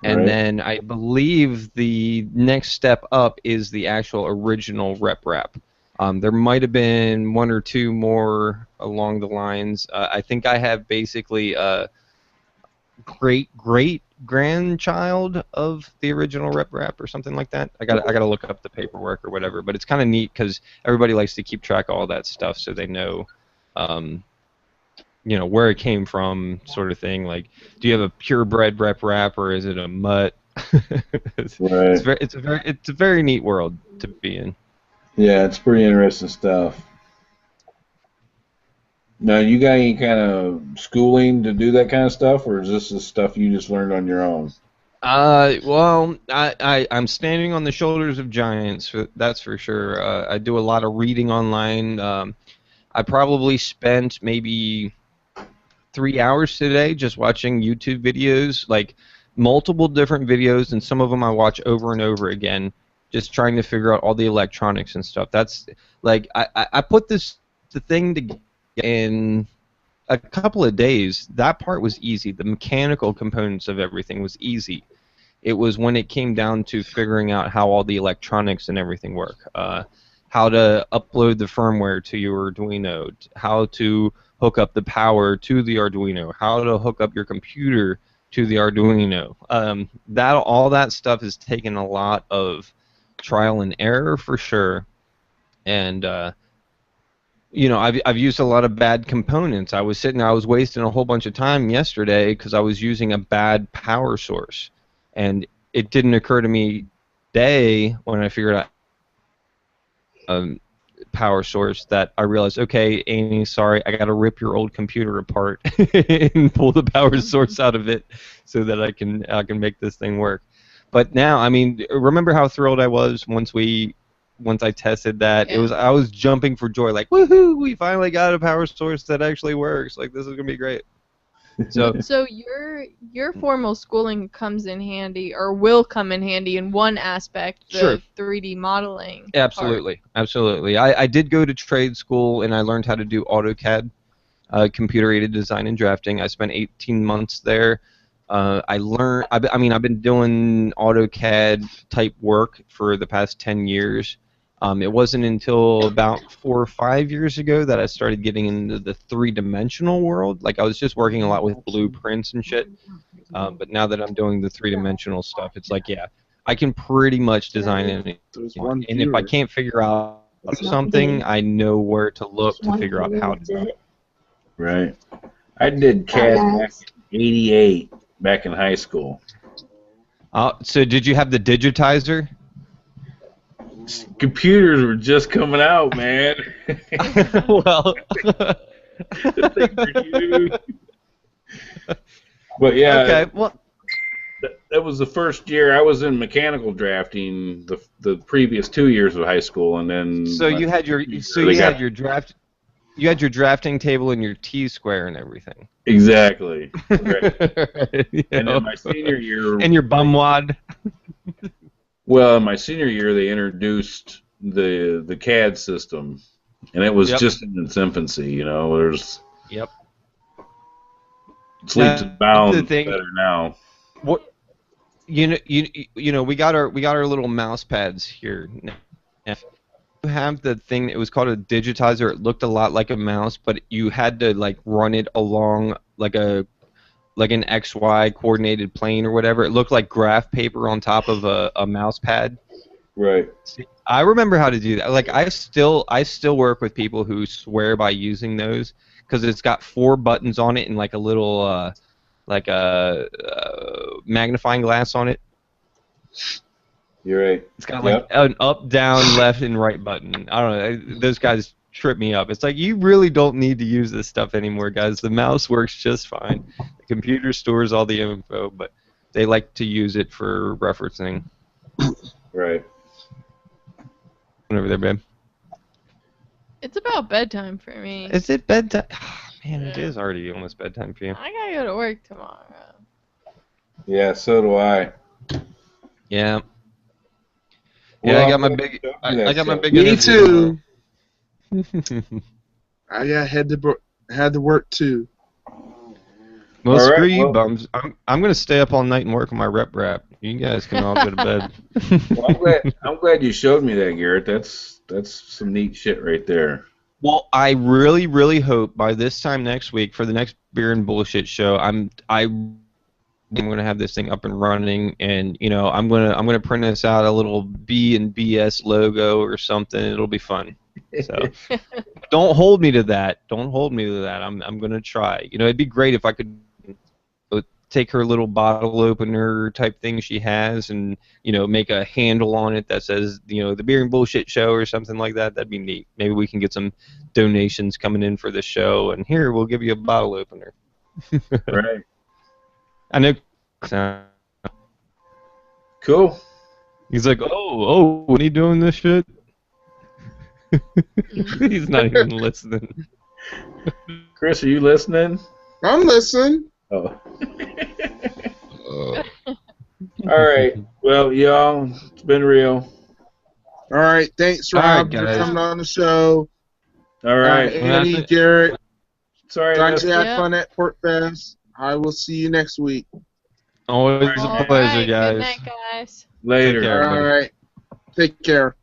And Right. then I believe the next step up is the actual original rep wrap. There might have been one or two more along the lines. I think I have basically a great grandchild of the original rep wrap or something like that. I gotta look up the paperwork or whatever. But it's kind of neat because everybody likes to keep track of all that stuff so they know. Where it came from, sort of thing. Like, do you have a purebred rep wrap or is it a mutt? Right. It's a very neat world to be in. Yeah, it's pretty interesting stuff. Now, you got any kind of schooling to do that kind of stuff, or is this the stuff you just learned on your own? Well, I'm standing on the shoulders of giants. That's for sure. I do a lot of reading online. I probably spent maybe 3 hours today just watching YouTube videos, like multiple different videos, and some of them I watch over and over again, just trying to figure out all the electronics and stuff. That's like I put the thing together in a couple of days. That part was easy. The mechanical components of everything was easy. It was when it came down to figuring out how all the electronics and everything work. How to upload the firmware to your Arduino, how to hook up the power to the Arduino, how to hook up your computer to the Arduino. All that stuff has taken a lot of trial and error for sure, and I've used a lot of bad components. I was wasting a whole bunch of time yesterday because I was using a bad power source, and it didn't occur to me today when I figured out power source that I realized, okay, Amy, sorry, I got to rip your old computer apart and pull the power source out of it so that I can make this thing work. But now, I mean, remember how thrilled I was once I tested that? Yeah. I was jumping for joy, like, woohoo, we finally got a power source that actually works. Like, this is gonna be great. So your formal schooling comes in handy, or will come in handy in one aspect, the Sure. 3D modeling. Absolutely. I did go to trade school and I learned how to do AutoCAD, computer-aided design and drafting. I spent 18 months there. I've been doing AutoCAD type work for the past 10 years. It wasn't until about 4 or 5 years ago that I started getting into the three-dimensional world. Like, I was just working a lot with blueprints and shit. But now that I'm doing the three-dimensional stuff, it's like, yeah, I can pretty much design anything. There's one And if I viewer. can't figure out something, I know where to look to figure out how to do it. Right. I did CAD back in '88, back in high school. So did you have the digitizer? Computers were just coming out, man. Well, The things were huge. But yeah, okay. Well, that was the first year I was in mechanical drafting. The previous 2 years of high school, and then so you had your drafting table and your T-square and everything. exactly. Right. You And know? then my senior year, And your bum wad. well, in my senior year, they introduced the CAD system, and it was Yep. just in its infancy. You know, there's Yep. it's leaps and The bounds thing- better now. What? we got our little mouse pads here. If you have the thing, it was called a digitizer. It looked a lot like a mouse, but you had to like run it along like an XY coordinated plane or whatever. It looked like graph paper on top of a mouse pad. Right. I remember how to do that. Like I still work with people who swear by using those because it's got 4 buttons on it and like a little magnifying glass on it. You're right. It's got like an up, down, left, and right button. I don't know. Those guys trip me up. It's like you really don't need to use this stuff anymore, guys. The mouse works just fine. The computer stores all the info, but they like to use it for referencing. Right. Over there, babe. It's about bedtime for me. Is it bedtime? Man, it is already almost bedtime for you. I gotta go to work tomorrow. Yeah, so do I. Yeah. Well, Yeah, I got my big. I got my big. Me too. interview. I got had to work too. Well, All right, screw you, well- bums. I'm gonna stay up all night and work on my rep rap. You guys can all go to bed. Well, I'm glad you showed me that, Garrett. That's some neat shit right there. Well, I really, really hope by this time next week for the next Beer and Bullshit show, I'm gonna have this thing up and running, and I'm gonna print us out a little B and BS logo or something. It'll be fun. So don't hold me to that. Don't hold me to that. I'm gonna try. It'd be great if I could take her little bottle opener type thing she has and make a handle on it that says the Beer and Bullshit show or something like that. That'd be neat. Maybe we can get some donations coming in for the show, and here we'll give you a bottle opener. Right. I know. Cool. He's like, oh, when are you doing this shit? He's not even listening. Chris, are you listening? I'm listening. Oh. All right. Well, y'all, it's been real. All right, thanks, All right, Rob, for guys. coming on the show. All right. Annie, Garrett, Sorry. glad you had Yeah. fun at Port Fest. I will see you next week. Always All a pleasure, right, guys. Good night, guys. Later. Take care. All right, take care.